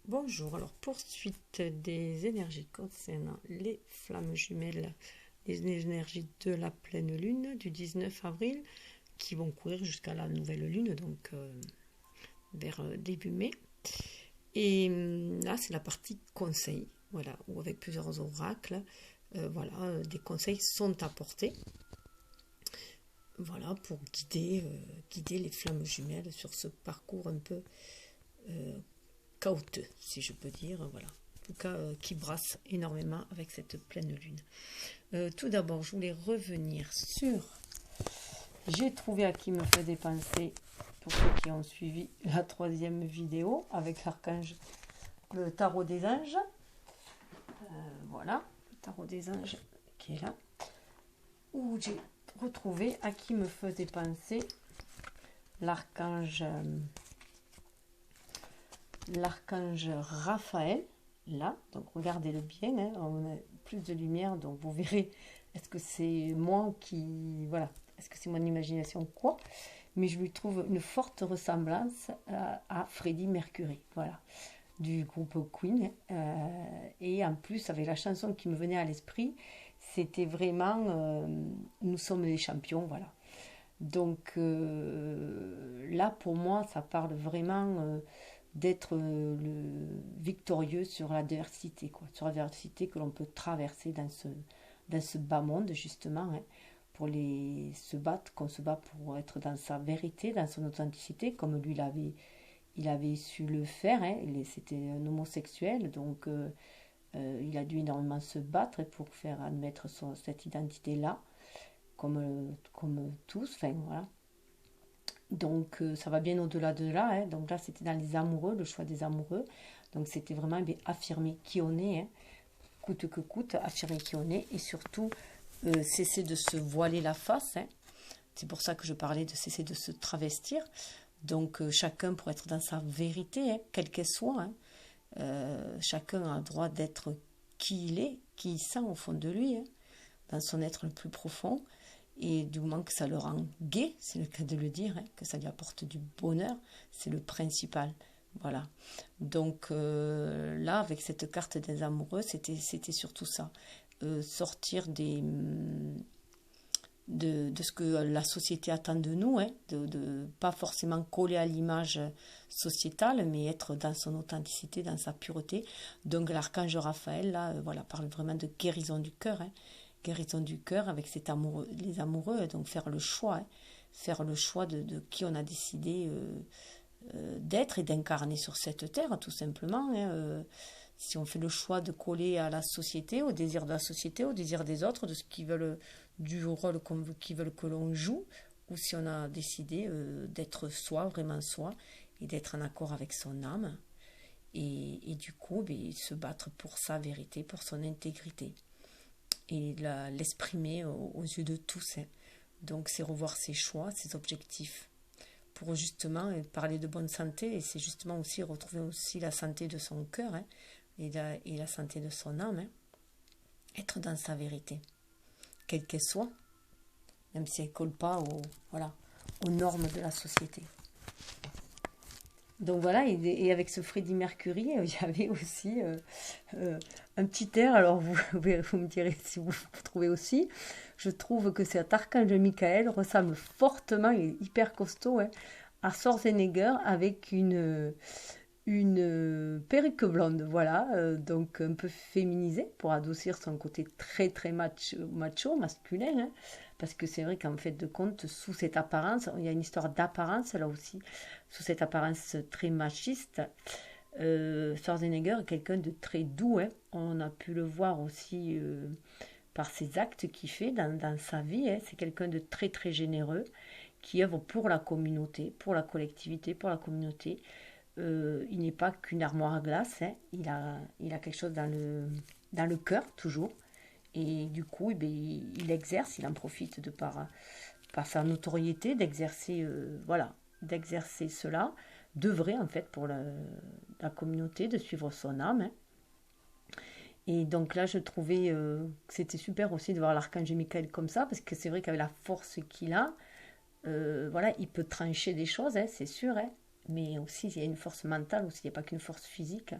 Bonjour, alors poursuite des énergies concernant les flammes jumelles, les énergies de la pleine lune du 19 avril qui vont courir jusqu'à la nouvelle lune, donc vers début mai. Et là, c'est la partie conseil, voilà, où avec plusieurs oracles, des conseils sont apportés, voilà, pour guider les flammes jumelles sur ce parcours un peu chaotique, si je peux dire, voilà. En tout cas, qui brasse énormément avec cette pleine lune. Tout d'abord, je voulais revenir sur... J'ai trouvé à qui me faisait penser, pour ceux qui ont suivi la 3e vidéo, avec l'archange, le tarot des anges. Voilà, le tarot des anges qui est là. Où j'ai retrouvé à qui me faisait penser l'archange Raphaël, là, donc regardez-le bien, hein, on a plus de lumière, donc vous verrez, est-ce que c'est moi qui, voilà, est-ce que c'est mon imagination ou quoi, mais je lui trouve une forte ressemblance à Freddie Mercury, voilà, du groupe Queen, et en plus, avec la chanson qui me venait à l'esprit, c'était vraiment Nous sommes les champions, voilà. Donc là, pour moi, ça parle vraiment d'être le victorieux sur l'adversité, quoi, sur l'adversité que l'on peut traverser dans ce bas monde, justement, hein, pour se battre, qu'on se bat pour être dans sa vérité, dans son authenticité, comme lui il avait su le faire, hein, c'était un homosexuel, donc il a dû énormément se battre pour faire admettre cette identité-là, comme tous, enfin voilà. Donc ça va bien au-delà de là, hein. Donc là c'était dans les amoureux, le choix des amoureux, donc c'était vraiment affirmer qui on est, hein, coûte que coûte, affirmer qui on est, et surtout cesser de se voiler la face, hein. C'est pour ça que je parlais de cesser de se travestir, donc chacun pour être dans sa vérité, hein, quelle qu'elle soit, hein. Chacun a le droit d'être qui il est, qui il sent au fond de lui, hein, dans son être le plus profond. Et du moment que ça le rend gai, c'est le cas de le dire, hein, que ça lui apporte du bonheur, c'est le principal. Voilà. Donc là, avec cette carte des amoureux, c'était surtout ça. Sortir de ce que la société attend de nous, hein, de pas forcément coller à l'image sociétale, mais être dans son authenticité, dans sa pureté. Donc l'archange Raphaël, là, voilà, parle vraiment de guérison du cœur, hein. Guérison du cœur avec les amoureux, donc faire le choix, hein, faire le choix de qui on a décidé d'être et d'incarner sur cette terre, tout simplement, hein. Si on fait le choix de coller à la société, au désir de la société, au désir des autres, de ce qu'ils veulent, du rôle qu'ils veulent que l'on joue, ou si on a décidé d'être soi, vraiment soi, et d'être en accord avec son âme, et du coup, se battre pour sa vérité, pour son intégrité, et l'exprimer aux yeux de tous, hein. Donc c'est revoir ses choix, ses objectifs, pour justement parler de bonne santé, et c'est justement aussi retrouver aussi la santé de son cœur, hein, et la santé de son âme, hein. Être dans sa vérité, quelle qu'elle soit, même si elle ne colle pas aux normes de la société. Donc voilà, et avec ce Freddie Mercury, il y avait aussi un petit air, alors vous me direz si vous trouvez aussi, je trouve que cet archange Michael ressemble fortement, il est hyper costaud, hein, à Schwarzenegger avec une perruque blonde, voilà, donc un peu féminisée pour adoucir son côté très très macho masculin, hein, parce que c'est vrai qu'en fait de compte, sous cette apparence, il y a une histoire d'apparence là aussi, sous cette apparence très machiste, Schwarzenegger est quelqu'un de très doux, hein. On a pu le voir aussi par ses actes qu'il fait dans sa vie, hein. C'est quelqu'un de très très généreux, qui œuvre pour la communauté, pour la collectivité, pour la communauté. Il n'est pas qu'une armoire à glace, hein. Il a quelque chose dans le cœur, toujours. Et du coup, il exerce, il en profite par sa notoriété, d'exercer cela, d'œuvrer en fait pour la communauté, de suivre son âme, hein. Et donc là, je trouvais que c'était super aussi de voir l'archange Michael comme ça, parce que c'est vrai qu'avec la force qu'il a, il peut trancher des choses, hein, c'est sûr, hein. mais aussi il y a une force mentale, aussi il n'y a pas qu'une force physique,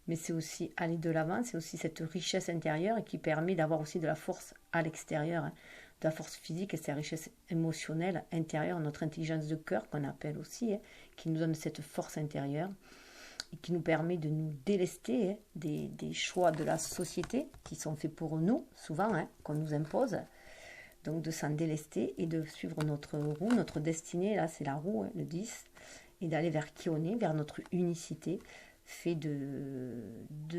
mais c'est aussi aller de l'avant, c'est aussi cette richesse intérieure qui permet d'avoir aussi de la force à l'extérieur, hein, de la force physique et cette richesse émotionnelle intérieure, notre intelligence de cœur qu'on appelle aussi, hein, qui nous donne cette force intérieure et qui nous permet de nous délester, hein, des choix de la société qui sont faits pour nous, souvent, hein, qu'on nous impose. Donc de s'en délester et de suivre notre roue, notre destinée, là c'est la roue, hein, le 10, et d'aller vers qui on est, vers notre unicité, fait de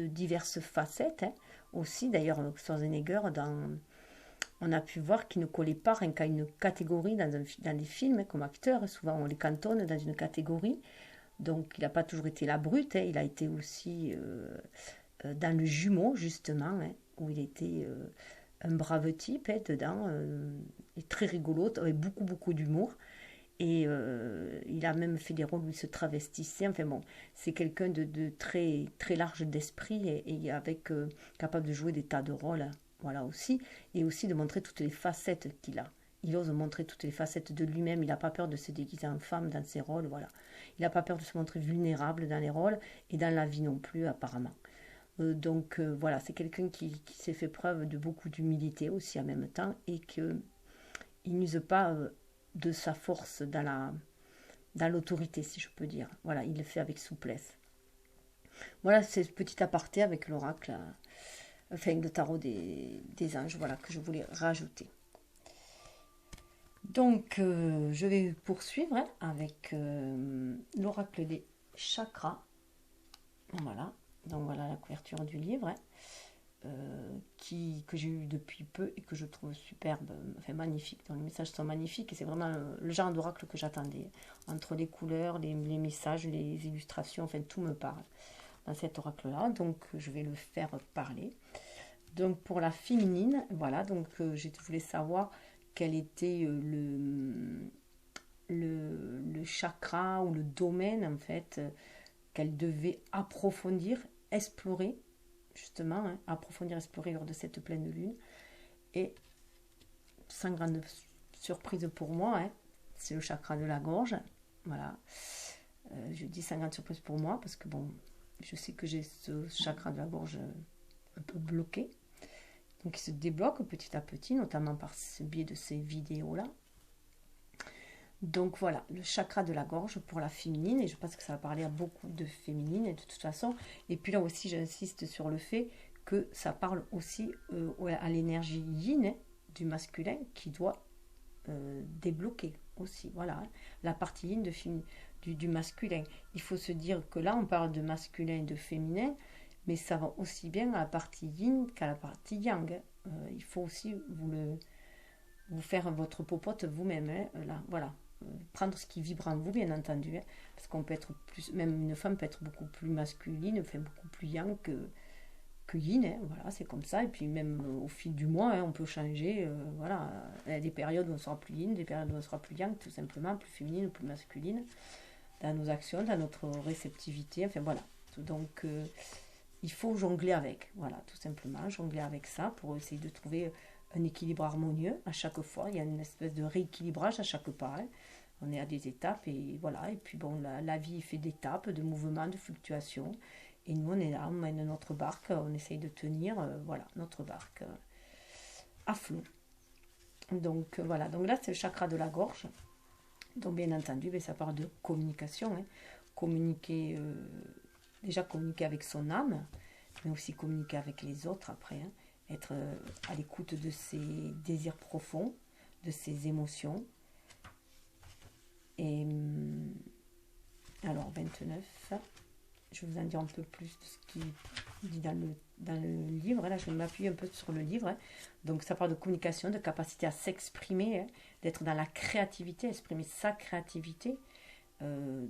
diverses facettes. Hein. Aussi, d'ailleurs, Schwarzenegger, on a pu voir qu'il ne collait pas rien qu'à une catégorie dans les films, hein, comme acteur. Souvent, on les cantonne dans une catégorie. Donc, il n'a pas toujours été la brute. Hein. Il a été aussi dans le jumeau, justement, hein, où il était un brave type, hein, dedans, et très rigolo, avec beaucoup, beaucoup d'humour. Et il a même fait des rôles où il se travestissait. Enfin bon, c'est quelqu'un de très, très large d'esprit et avec capable de jouer des tas de rôles. Hein, voilà aussi. Et aussi de montrer toutes les facettes qu'il a. Il ose montrer toutes les facettes de lui-même. Il n'a pas peur de se déguiser en femme dans ses rôles. Voilà. Il n'a pas peur de se montrer vulnérable dans les rôles et dans la vie non plus, apparemment. Donc voilà, c'est quelqu'un qui s'est fait preuve de beaucoup d'humilité aussi en même temps et qu'il n'use pas de sa force dans l'autorité, si je peux dire. Voilà, il le fait avec souplesse. Voilà, c'est ce petit aparté avec l'oracle, enfin le tarot des anges, voilà, que je voulais rajouter. Donc, je vais poursuivre, hein, avec l'oracle des chakras. Voilà, donc voilà la couverture du livre, hein. Que j'ai eu depuis peu et que je trouve superbe, enfin magnifique. Donc les messages sont magnifiques et c'est vraiment le genre d'oracle que j'attendais. Entre les couleurs, les messages, les illustrations, enfin tout me parle dans cet oracle-là. Donc je vais le faire parler. Donc pour la féminine, voilà, donc je voulais savoir quel était le chakra ou le domaine en fait qu'elle devait approfondir, explorer justement, hein, approfondir, explorer lors de cette pleine lune. Et sans grande surprise pour moi, hein, c'est le chakra de la gorge. Voilà. Je dis sans grande surprise pour moi parce que bon, je sais que j'ai ce chakra de la gorge un peu bloqué. Donc il se débloque petit à petit, notamment par ce biais de ces vidéos-là. Donc voilà, le chakra de la gorge pour la féminine, et je pense que ça va parler à beaucoup de féminines de toute façon. Et puis là aussi, j'insiste sur le fait que ça parle aussi à l'énergie yin, hein, du masculin qui doit débloquer aussi. Voilà, hein, la partie yin du masculin. Il faut se dire que là, on parle de masculin et de féminin, mais ça va aussi bien à la partie yin qu'à la partie yang. Il faut aussi vous faire votre popote vous-même. Hein, là, voilà. Prendre ce qui vibre en vous, bien entendu, hein, parce qu'on peut être plus, même une femme peut être beaucoup plus masculine, enfin beaucoup plus yang que yin, hein, voilà, c'est comme ça. Et puis même au fil du mois, hein, on peut changer, voilà. Il y a des périodes où on sera plus yin, des périodes où on sera plus yang, tout simplement, plus féminine ou plus masculine, dans nos actions, dans notre réceptivité, enfin voilà. Donc il faut jongler avec, voilà, tout simplement, jongler avec ça pour essayer de trouver un équilibre harmonieux à chaque fois. Il y a une espèce de rééquilibrage à chaque pas. Hein. On est à des étapes et voilà. Et puis bon, la vie fait d'étapes, de mouvements, de fluctuations. Et nous, on est là, on mène notre barque, on essaye de tenir, voilà, notre barque à flot. Donc voilà. Donc là, c'est le chakra de la gorge. Donc bien entendu, ça parle de communication. Hein. Communiquer, déjà communiquer avec son âme, mais aussi communiquer avec les autres après. Hein. Être à l'écoute de ses désirs profonds, de ses émotions. Et alors 29, je vais vous en dire un peu plus de ce qui dit dans le livre. Là, je vais m'appuyer un peu sur le livre. Hein. Donc ça parle de communication, de capacité à s'exprimer, hein, d'être dans la créativité, exprimer sa créativité.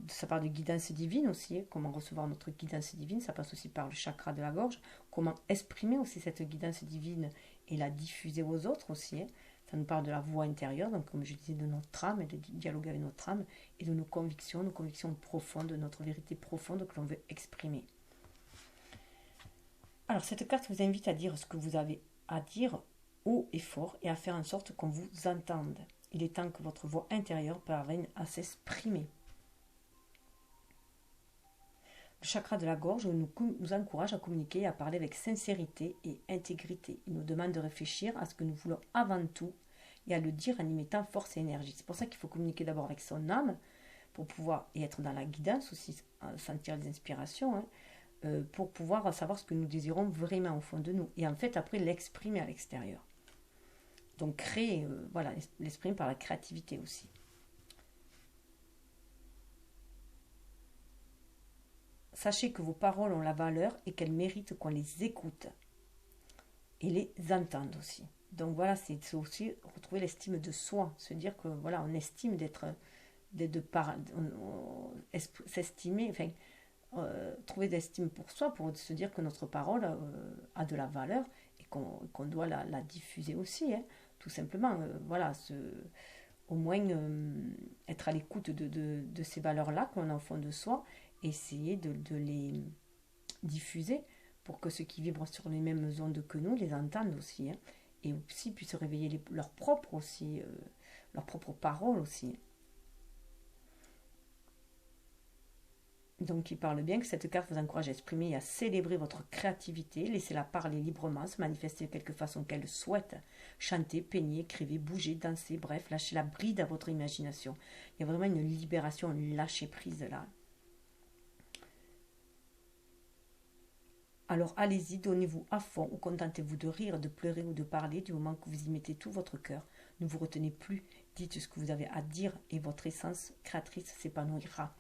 Ça parle de guidance divine aussi, hein, comment recevoir notre guidance divine, ça passe aussi par le chakra de la gorge, comment exprimer aussi cette guidance divine et la diffuser aux autres aussi, hein. Ça nous parle de la voix intérieure, donc comme je disais, de notre âme et de dialoguer avec notre âme et de nos convictions profondes, de notre vérité profonde que l'on veut exprimer. Alors cette carte vous invite à dire ce que vous avez à dire haut et fort et à faire en sorte qu'on vous entende. Il est temps que votre voix intérieure parvienne à s'exprimer. Le chakra de la gorge nous encourage à communiquer et à parler avec sincérité et intégrité. Il nous demande de réfléchir à ce que nous voulons avant tout et à le dire en y mettant force et énergie. C'est pour ça qu'il faut communiquer d'abord avec son âme pour pouvoir et être dans la guidance aussi, sentir les inspirations, hein, pour pouvoir savoir ce que nous désirons vraiment au fond de nous. Et en fait, après, l'exprimer à l'extérieur. Donc, créer, voilà, l'exprimer par la créativité aussi. Sachez que vos paroles ont la valeur et qu'elles méritent qu'on les écoute et les entende aussi. Donc voilà, c'est aussi retrouver l'estime de soi, se dire que voilà, on estime s'estimer, enfin, trouver d'estime pour soi, pour se dire que notre parole a de la valeur et qu'on doit la diffuser aussi, hein, tout simplement. Voilà, au moins être à l'écoute de ces valeurs-là qu'on a au fond de soi, essayer de les diffuser pour que ceux qui vibrent sur les mêmes ondes que nous les entendent aussi, hein, et aussi puissent réveiller leurs propres paroles aussi. Donc il parle bien que cette carte vous encourage à exprimer et à célébrer votre créativité, laissez-la parler librement, se manifester de quelque façon qu'elle souhaite, chanter, peigner, écrivez, bouger, danser, bref, lâchez la bride à votre imagination. Il y a vraiment une libération, un lâcher prise là. Alors allez-y, donnez-vous à fond ou contentez-vous de rire, de pleurer ou de parler du moment que vous y mettez tout votre cœur. Ne vous retenez plus, dites ce que vous avez à dire et votre essence créatrice s'épanouira.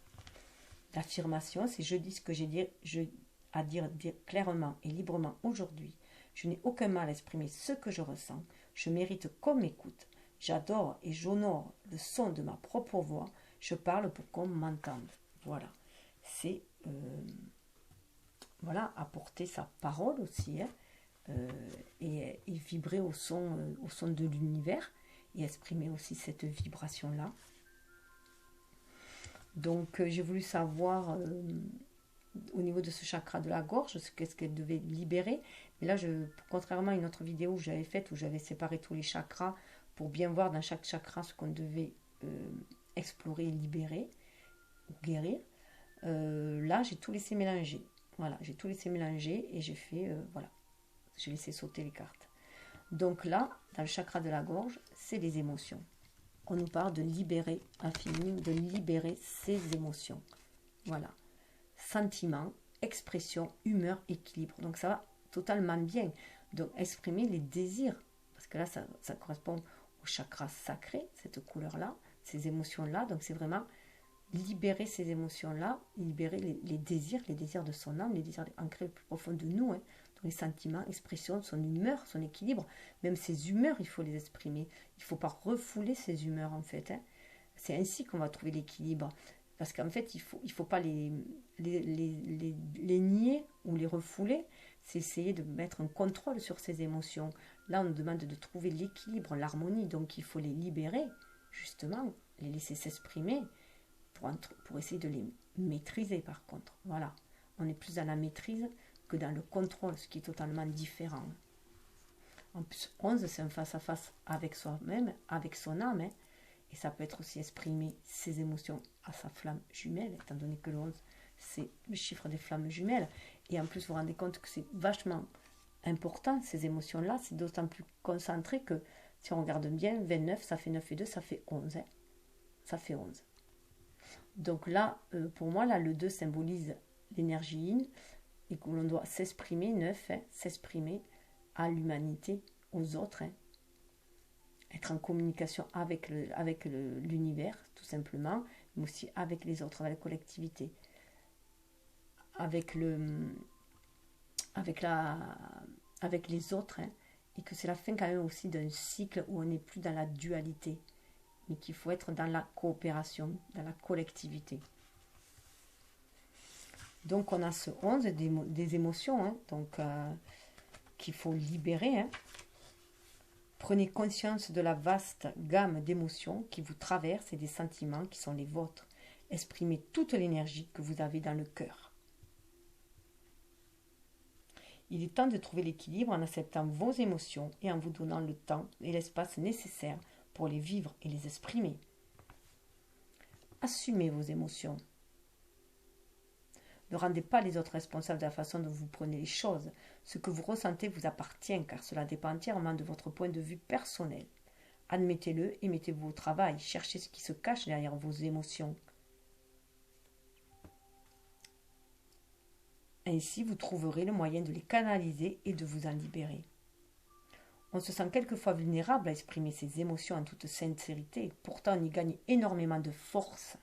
L'affirmation, c'est je dis ce que j'ai à dire clairement et librement aujourd'hui. Je n'ai aucun mal à exprimer ce que je ressens. Je mérite qu'on m'écoute. J'adore et j'honore le son de ma propre voix. Je parle pour qu'on m'entende. Voilà. C'est voilà, apporter sa parole aussi, hein, et vibrer au son de l'univers et exprimer aussi cette vibration-là. Donc j'ai voulu savoir au niveau de ce chakra de la gorge, qu'est-ce qu'elle devait libérer. Mais là, contrairement à une autre vidéo que j'avais faite où j'avais séparé tous les chakras pour bien voir dans chaque chakra ce qu'on devait explorer, libérer ou guérir, là j'ai tout laissé mélanger. Voilà, j'ai tout laissé mélanger et j'ai fait, voilà, j'ai laissé sauter les cartes. Donc là, dans le chakra de la gorge, c'est les émotions. On nous parle de libérer infiniment, de libérer ses émotions. Voilà. Sentiments, expression, humeur, équilibre. Donc ça va totalement bien. Donc exprimer les désirs. Parce que là, ça correspond au chakra sacré, cette couleur-là, ces émotions-là. Donc c'est vraiment libérer ces émotions-là, libérer les désirs de son âme, les désirs ancrés le plus profond de nous, hein, dans les sentiments, expression, son humeur, son équilibre. Même ses humeurs, il faut les exprimer. Il ne faut pas refouler ses humeurs, en fait. Hein. C'est ainsi qu'on va trouver l'équilibre. Parce qu'en fait, il faut pas les nier ou les refouler. C'est essayer de mettre un contrôle sur ses émotions. Là, on nous demande de trouver l'équilibre, l'harmonie. Donc, il faut les libérer, justement, les laisser s'exprimer pour essayer de les maîtriser, par contre. Voilà. On est plus dans la maîtrise que dans le contrôle, ce qui est totalement différent. En plus, 11, c'est un face-à-face avec soi-même, avec son âme, hein. Et ça peut être aussi exprimer ses émotions à sa flamme jumelle, étant donné que le 11, c'est le chiffre des flammes jumelles. Et en plus, vous vous rendez compte que c'est vachement important, ces émotions-là. C'est d'autant plus concentré que, si on regarde bien, 29, ça fait 9 et 2, ça fait 11. Hein. Ça fait 11. Donc là, pour moi, là, le 2 symbolise l'énergie yin et que l'on doit s'exprimer, 9, hein, s'exprimer à l'humanité, aux autres, hein. Être en communication avec l'univers, tout simplement, mais aussi avec les autres, avec la collectivité, avec les autres, hein, et que c'est la fin quand même aussi d'un cycle où on n'est plus dans la dualité, mais qu'il faut être dans la coopération, dans la collectivité. Donc on a ce 11 des émotions, hein, donc qu'il faut libérer. Hein. Prenez conscience de la vaste gamme d'émotions qui vous traversent et des sentiments qui sont les vôtres. Exprimez toute l'énergie que vous avez dans le cœur. Il est temps de trouver l'équilibre en acceptant vos émotions et en vous donnant le temps et l'espace nécessaires pour les vivre et les exprimer. Assumez vos émotions. Ne rendez pas les autres responsables de la façon dont vous prenez les choses. Ce que vous ressentez vous appartient, car cela dépend entièrement de votre point de vue personnel. Admettez-le et mettez-vous au travail. Cherchez ce qui se cache derrière vos émotions. Ainsi, vous trouverez le moyen de les canaliser et de vous en libérer. On se sent quelquefois vulnérable à exprimer ses émotions en toute sincérité. Pourtant, on y gagne énormément de force.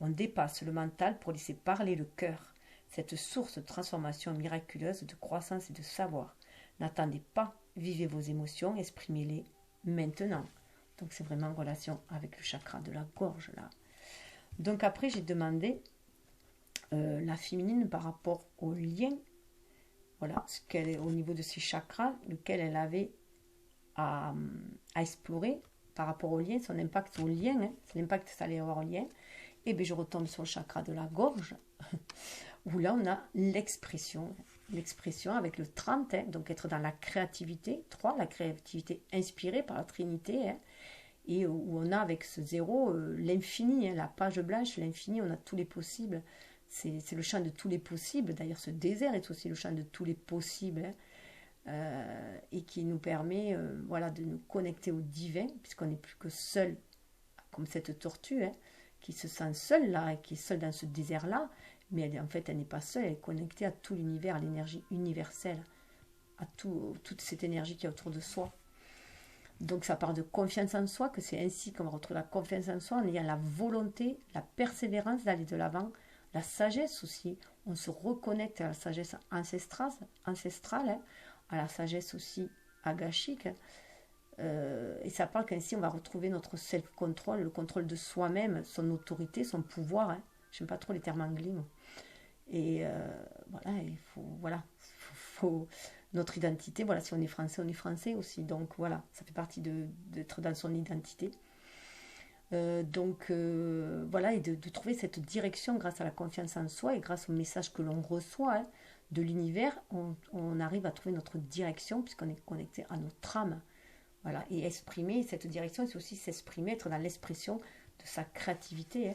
On dépasse le mental pour laisser parler le cœur. Cette source de transformation miraculeuse, de croissance et de savoir. N'attendez pas, vivez vos émotions, exprimez-les maintenant. Donc c'est vraiment en relation avec le chakra de la gorge là. Donc après j'ai demandé la féminine par rapport au lien, voilà, ce qu'elle est au niveau de ses chakras, lequel elle avait à explorer par rapport au lien, son impact au lien, c'est l'impact que ça allait avoir au lien. Et bien je retombe sur le chakra de la gorge, où là on a l'expression avec le 30, donc être dans la créativité, 3, la créativité inspirée par la Trinité, et où on a avec ce 0 l'infini, la page blanche, l'infini, on a tous les possibles, c'est le champ de tous les possibles, d'ailleurs ce désert est aussi le champ de tous les possibles, et qui nous permet voilà, de nous connecter au divin, puisqu'on n'est plus que seul, comme cette tortue, qui se sent seule là, qui est seule dans ce désert-là, mais en fait elle n'est pas seule, elle est connectée à tout l'univers, à l'énergie universelle, à toute cette énergie qui est autour de soi. Donc ça part de confiance en soi, que c'est ainsi qu'on va retrouver la confiance en soi, en ayant la volonté, la persévérance d'aller de l'avant, la sagesse aussi, on se reconnecte à la sagesse ancestrale, à la sagesse aussi agashique, et ça parle qu'ainsi on va retrouver notre self-control, le contrôle de soi-même, son autorité, son pouvoir. Je n'aime pas trop les termes anglais. Et voilà, notre identité, voilà, si on est français aussi. Donc voilà, ça fait partie d'être dans son identité. Voilà, et de trouver cette direction grâce à la confiance en soi et grâce au message que l'on reçoit de l'univers, on arrive à trouver notre direction puisqu'on est connecté à notre âme. Voilà, et exprimer cette direction, c'est aussi s'exprimer, être dans l'expression de sa créativité,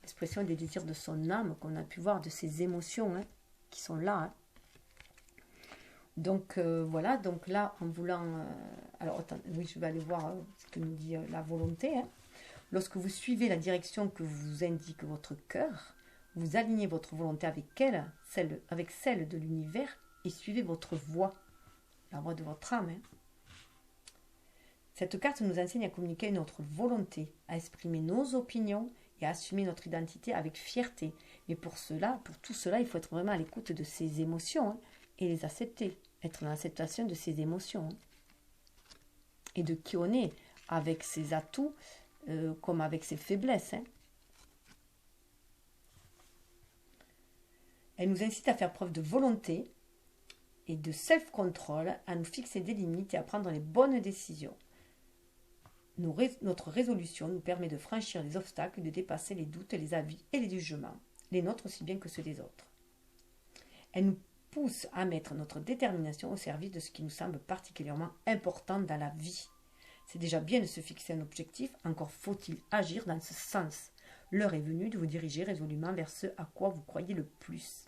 l'expression des désirs de son âme, qu'on a pu voir, de ses émotions qui sont là. Donc voilà, donc là, en voulant... alors, attends, oui, je vais aller voir ce que nous dit la volonté. Lorsque vous suivez la direction que vous indique votre cœur, vous alignez votre volonté avec celle de l'univers et suivez votre voie, la voie de votre âme. Cette carte nous enseigne à communiquer notre volonté, à exprimer nos opinions et à assumer notre identité avec fierté. Mais pour tout cela, il faut être vraiment à l'écoute de ses émotions et les accepter, être dans l'acceptation de ses émotions et de qui on est, avec ses atouts comme avec ses faiblesses. Elle nous incite à faire preuve de volonté et de self-control, à nous fixer des limites et à prendre les bonnes décisions. Notre résolution nous permet de franchir les obstacles, de dépasser les doutes, les avis et les jugements, les nôtres aussi bien que ceux des autres. Elle nous pousse à mettre notre détermination au service de ce qui nous semble particulièrement important dans la vie. C'est déjà bien de se fixer un objectif, encore faut-il agir dans ce sens. L'heure est venue de vous diriger résolument vers ce à quoi vous croyez le plus.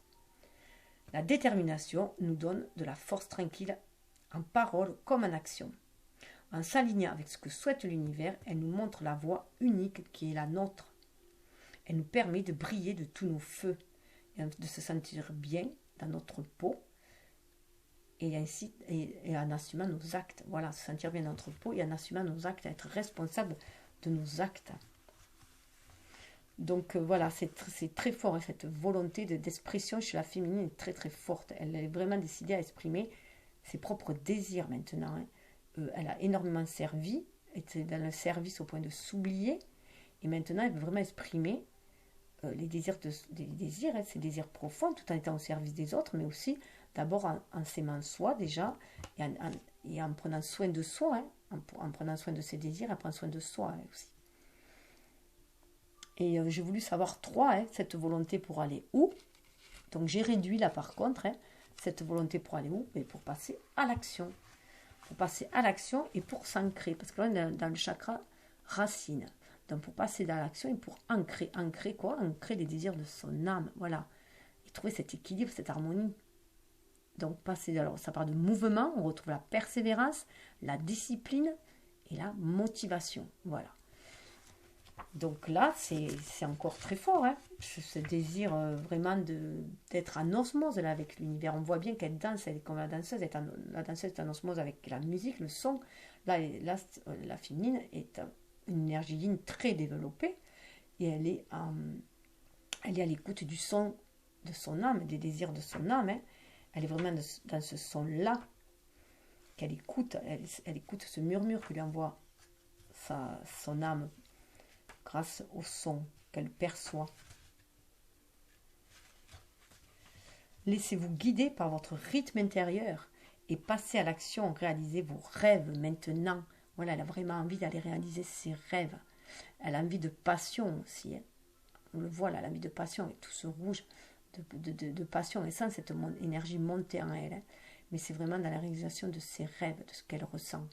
La détermination nous donne de la force tranquille en parole comme en action. En s'alignant avec ce que souhaite l'univers, elle nous montre la voie unique qui est la nôtre. Elle nous permet de briller de tous nos feux, et de se sentir bien dans notre peau, et en assumant nos actes. Voilà, se sentir bien dans notre peau et en assumant nos actes, être responsable de nos actes. Donc voilà, c'est très fort, cette volonté d'expression chez la féminine est très très forte. Elle est vraiment décidée à exprimer ses propres désirs maintenant. Elle a énormément servi, était dans le service au point de s'oublier, et maintenant elle veut vraiment exprimer les désirs, ses désirs profonds, tout en étant au service des autres, mais aussi d'abord en s'aimant soi déjà, et en prenant soin de soi, en prenant soin de ses désirs, elle prend soin de soi aussi. Et j'ai voulu savoir 3, cette volonté pour aller où. Donc j'ai réduit là par contre, cette volonté pour aller où, et pour passer à l'action. Pour passer à l'action et pour s'ancrer, parce que là on est dans le chakra racine. Donc pour passer dans l'action et pour ancrer quoi? Ancrer les désirs de son âme, voilà. Et trouver cet équilibre, cette harmonie. Donc, alors, ça part de mouvement, on retrouve la persévérance, la discipline et la motivation. Voilà. Donc là, c'est encore très fort, hein, ce désir vraiment d'être en osmose là, avec l'univers. On voit bien qu'elle danse, elle est comme la danseuse est en osmose avec la musique, le son. Là, la féminine est une énergie yin très développée et elle est à l'écoute du son de son âme, des désirs de son âme. Hein. Elle est vraiment dans ce son-là qu'elle écoute. Elle écoute ce murmure que lui envoie son âme grâce au son qu'elle perçoit. Laissez-vous guider par votre rythme intérieur et passez à l'action, réalisez vos rêves maintenant. Voilà, elle a vraiment envie d'aller réaliser ses rêves. Elle a envie de passion aussi. Hein. On le voit là, elle a envie de passion avec tout ce rouge de passion et sans cette énergie montée en elle. Hein. Mais c'est vraiment dans la réalisation de ses rêves, de ce qu'elle ressent.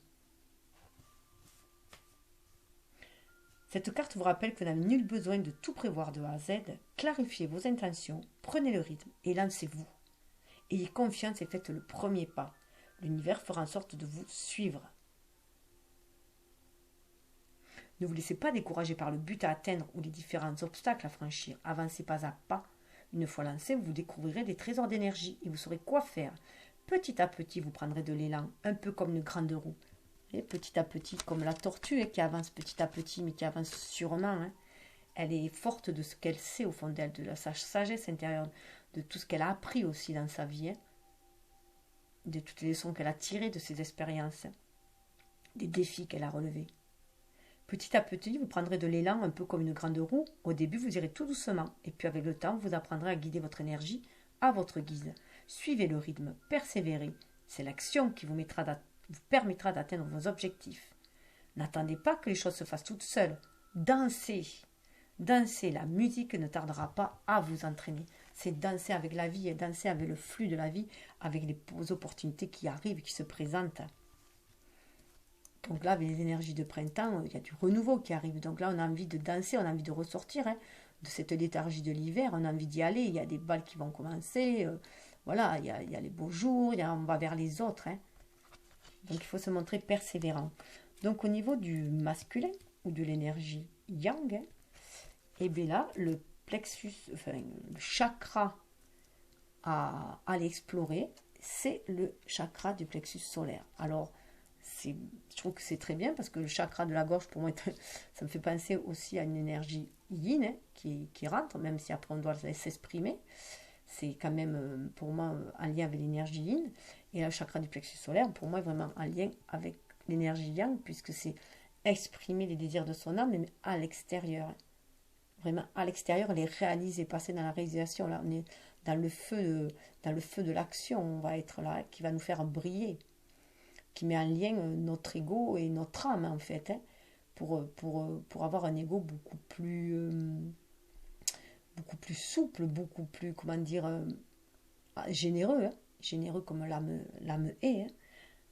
Cette carte vous rappelle que vous n'avez nul besoin de tout prévoir de A à Z. Clarifiez vos intentions, prenez le rythme et lancez-vous. Ayez confiance et faites le premier pas. L'univers fera en sorte de vous suivre. Ne vous laissez pas décourager par le but à atteindre ou les différents obstacles à franchir. Avancez pas à pas. Une fois lancé, vous découvrirez des trésors d'énergie et vous saurez quoi faire. Petit à petit, vous prendrez de l'élan, un peu comme une grande roue. Et petit à petit, comme la tortue hein, qui avance petit à petit, mais qui avance sûrement. Hein. Elle est forte de ce qu'elle sait au fond d'elle, de la sagesse intérieure, de tout ce qu'elle a appris aussi dans sa vie, hein, de toutes les leçons qu'elle a tirées de ses expériences, hein, des défis qu'elle a relevés. Petit à petit, vous prendrez de l'élan un peu comme une grande roue. Au début, vous irez tout doucement, et puis avec le temps, vous apprendrez à guider votre énergie à votre guise. Suivez le rythme, persévérez. C'est l'action qui vous permettra d'atteindre vos objectifs. N'attendez pas que les choses se fassent toutes seules. Dansez. Dansez. La musique ne tardera pas à vous entraîner. C'est danser avec la vie et danser avec le flux de la vie, avec les opportunités qui arrivent, qui se présentent. Donc là, avec les énergies de printemps, il y a du renouveau qui arrive. Donc là, on a envie de danser, on a envie de ressortir hein, de cette léthargie de l'hiver. On a envie d'y aller. Il y a des balles qui vont commencer. Voilà, il y a les beaux jours. On va vers les autres. Hein. Donc il faut se montrer persévérant. Donc au niveau du masculin ou de l'énergie yang, hein, et bien là, le plexus, enfin le chakra à aller explorer, c'est le chakra du plexus solaire. Alors, je trouve que c'est très bien parce que le chakra de la gorge, pour moi, ça me fait penser aussi à une énergie yin hein, qui rentre, même si après on doit s'exprimer. C'est quand même, pour moi, en lien avec l'énergie yin. Et le chakra du plexus solaire, pour moi, est vraiment en lien avec l'énergie yang, puisque c'est exprimer les désirs de son âme, mais à l'extérieur. Vraiment à l'extérieur, les réaliser, passer dans la réalisation. Là, on est dans le feu de l'action, on va être là, qui va nous faire briller, qui met en lien notre ego et notre âme, en fait, hein, pour avoir un ego beaucoup plus souple, beaucoup plus, comment dire, généreux, hein, généreux comme l'âme est, hein,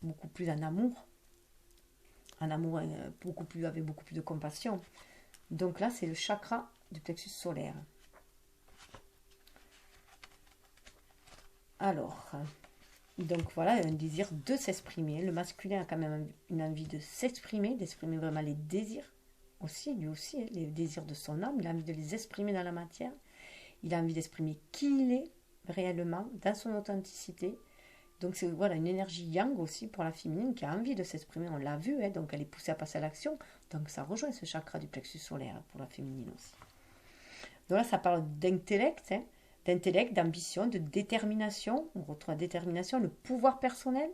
beaucoup plus en amour, avec beaucoup plus de compassion. Donc là, c'est le chakra du plexus solaire. Alors, donc voilà, un désir de s'exprimer. Le masculin a quand même une envie de s'exprimer, d'exprimer vraiment les désirs aussi, lui aussi, hein, les désirs de son âme. Il a envie de les exprimer dans la matière. Il a envie d'exprimer qui il est réellement, dans son authenticité. Donc c'est voilà, une énergie yang aussi pour la féminine qui a envie de s'exprimer, on l'a vu, hein, donc elle est poussée à passer à l'action. Donc ça rejoint ce chakra du plexus solaire hein, pour la féminine aussi. Donc là ça parle d'intellect, hein, d'ambition, de détermination. On retrouve la détermination, le pouvoir personnel,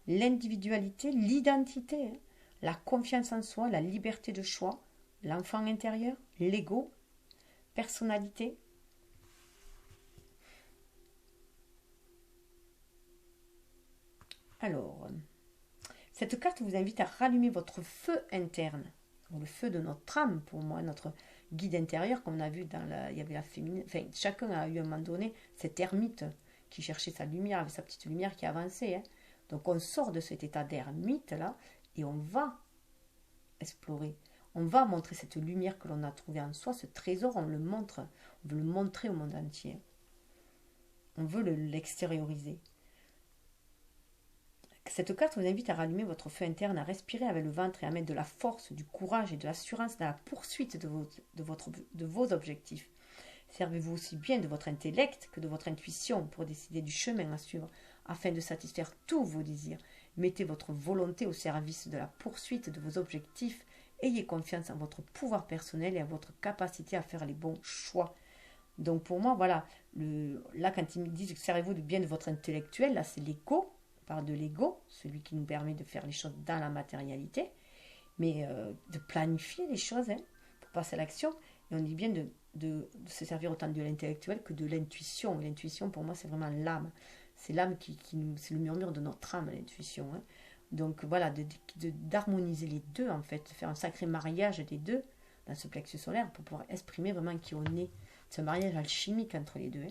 l'individualité, l'identité, hein, la confiance en soi, la liberté de choix, l'enfant intérieur, l'ego, personnalité. Alors, cette carte vous invite à rallumer votre feu interne, le feu de notre âme, pour moi, notre guide intérieur, comme on a vu il y avait la féminine, enfin, chacun a eu à un moment donné cet ermite qui cherchait sa lumière, avec sa petite lumière qui avançait. Hein. Donc on sort de cet état d'ermite là, et on va explorer. On va montrer cette lumière que l'on a trouvée en soi, ce trésor, on le montre, on veut le montrer au monde entier. on veut l'extérioriser. Cette carte vous invite à rallumer votre feu interne, à respirer avec le ventre et à mettre de la force, du courage et de l'assurance dans la poursuite de vos objectifs. Servez-vous aussi bien de votre intellect que de votre intuition pour décider du chemin à suivre afin de satisfaire tous vos désirs. Mettez votre volonté au service de la poursuite de vos objectifs. Ayez confiance en votre pouvoir personnel et en votre capacité à faire les bons choix. Donc pour moi, voilà, là quand ils me disent servez-vous du bien de votre intellectuel, là c'est l'ego. Parle de l'ego, celui qui nous permet de faire les choses dans la matérialité, mais de planifier les choses pour passer à l'action. Et on dit bien de se servir autant de l'intellectuel que de l'intuition. L'intuition, pour moi, c'est vraiment l'âme. C'est l'âme c'est le murmure de notre âme, l'intuition. Donc voilà, d'harmoniser les deux, en fait, de faire un sacré mariage des deux dans ce plexus solaire pour pouvoir exprimer vraiment qui on est. C'est un mariage alchimique entre les deux.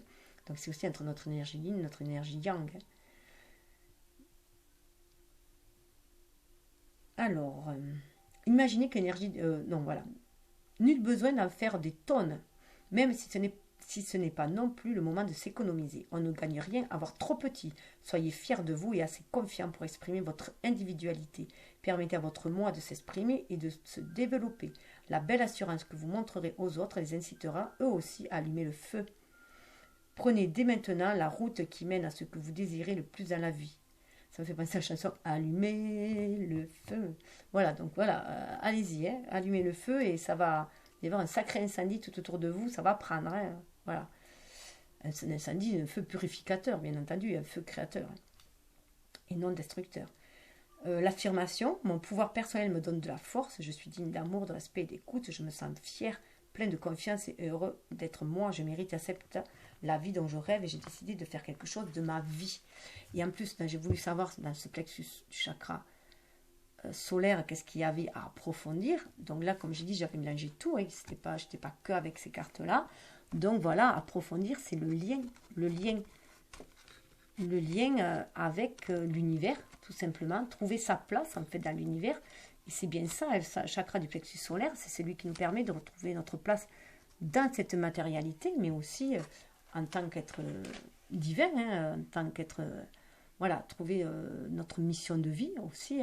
Donc c'est aussi entre notre énergie yin et notre énergie yang. Alors, imaginez qu'énergie... non, voilà. Nul besoin d'en faire des tonnes, même si ce n'est pas non plus le moment de s'économiser. On ne gagne rien à avoir trop petit. Soyez fiers de vous et assez confiants pour exprimer votre individualité. Permettez à votre moi de s'exprimer et de se développer. La belle assurance que vous montrerez aux autres les incitera eux aussi à allumer le feu. Prenez dès maintenant la route qui mène à ce que vous désirez le plus dans la vie. Ça me fait penser à la chanson Allumer le feu. Voilà, donc voilà, allez-y, allumez le feu et ça va y avoir un sacré incendie tout autour de vous, ça va prendre. Voilà. Un incendie, un feu purificateur, bien entendu, un feu créateur et non destructeur. L'affirmation, mon pouvoir personnel me donne de la force, je suis digne d'amour, de respect et d'écoute, je me sens fier, plein de confiance et heureux d'être moi, je mérite et accepte la vie dont je rêve et j'ai décidé de faire quelque chose de ma vie. Et en plus, j'ai voulu savoir dans ce plexus du chakra solaire, qu'est-ce qu'il y avait à approfondir. Donc là, comme j'ai dit, j'avais mélangé tout, je n'étais pas que avec ces cartes-là. Donc voilà, approfondir, c'est le lien avec l'univers, tout simplement. Trouver sa place, en fait, dans l'univers. Et c'est bien ça, le chakra du plexus solaire, c'est celui qui nous permet de retrouver notre place dans cette matérialité, mais aussi en tant qu'être divin, en tant qu'être... voilà, trouver notre mission de vie aussi,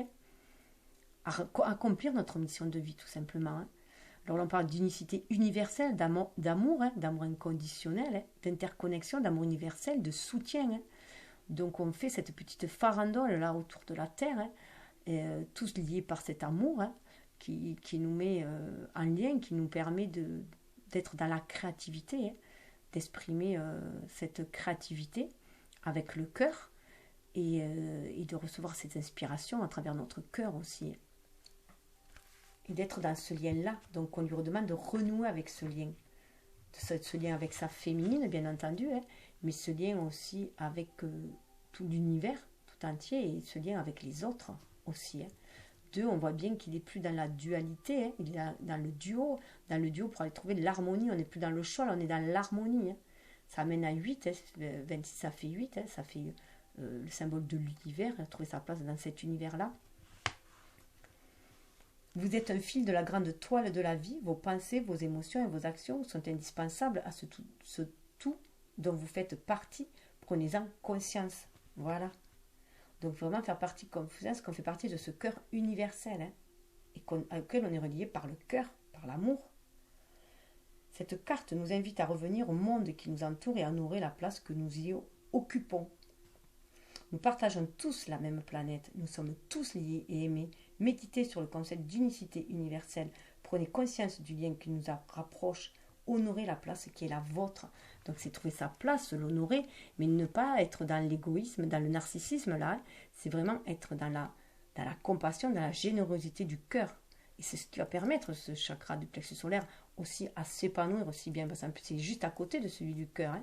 accomplir notre mission de vie, tout simplement. Alors là, on parle d'unicité universelle, d'amour, d'amour inconditionnel, d'interconnexion, d'amour universel, de soutien. Donc on fait cette petite farandole là autour de la Terre, tous liés par cet amour qui nous met en lien, qui nous permet d'être dans la créativité, d'exprimer cette créativité avec le cœur et de recevoir cette inspiration à travers notre cœur aussi. Et d'être dans ce lien-là. Donc on lui redemande de renouer avec ce lien. Ce lien avec sa féminine, bien entendu, mais ce lien aussi avec tout l'univers tout entier et ce lien avec les autres aussi. Deux, on voit bien qu'il n'est plus dans la dualité, il est dans le duo. Dans le duo, pour aller trouver de l'harmonie, on n'est plus dans le choix, on est dans l'harmonie. Ça amène à 8, 26 ça fait 8, ça fait le symbole de l'univers, trouver sa place dans cet univers-là. Vous êtes un fil de la grande toile de la vie, vos pensées, vos émotions et vos actions sont indispensables à ce tout dont vous faites partie. Prenez-en conscience. Voilà. Donc vraiment faire partie de confiance, qu'on fait partie de ce cœur universel, et auquel on est relié par le cœur, par l'amour. Cette carte nous invite à revenir au monde qui nous entoure et à honorer la place que nous y occupons. Nous partageons tous la même planète, nous sommes tous liés et aimés. Méditez sur le concept d'unicité universelle. Prenez conscience du lien qui nous rapproche. Honorez la place qui est la vôtre. Donc c'est trouver sa place, l'honorer, mais ne pas être dans l'égoïsme, dans le narcissisme là. C'est vraiment être dans la compassion, dans la générosité du cœur. Et c'est ce qui va permettre ce chakra du plexus solaire aussi à s'épanouir aussi bien. Parce que c'est juste à côté de celui du cœur.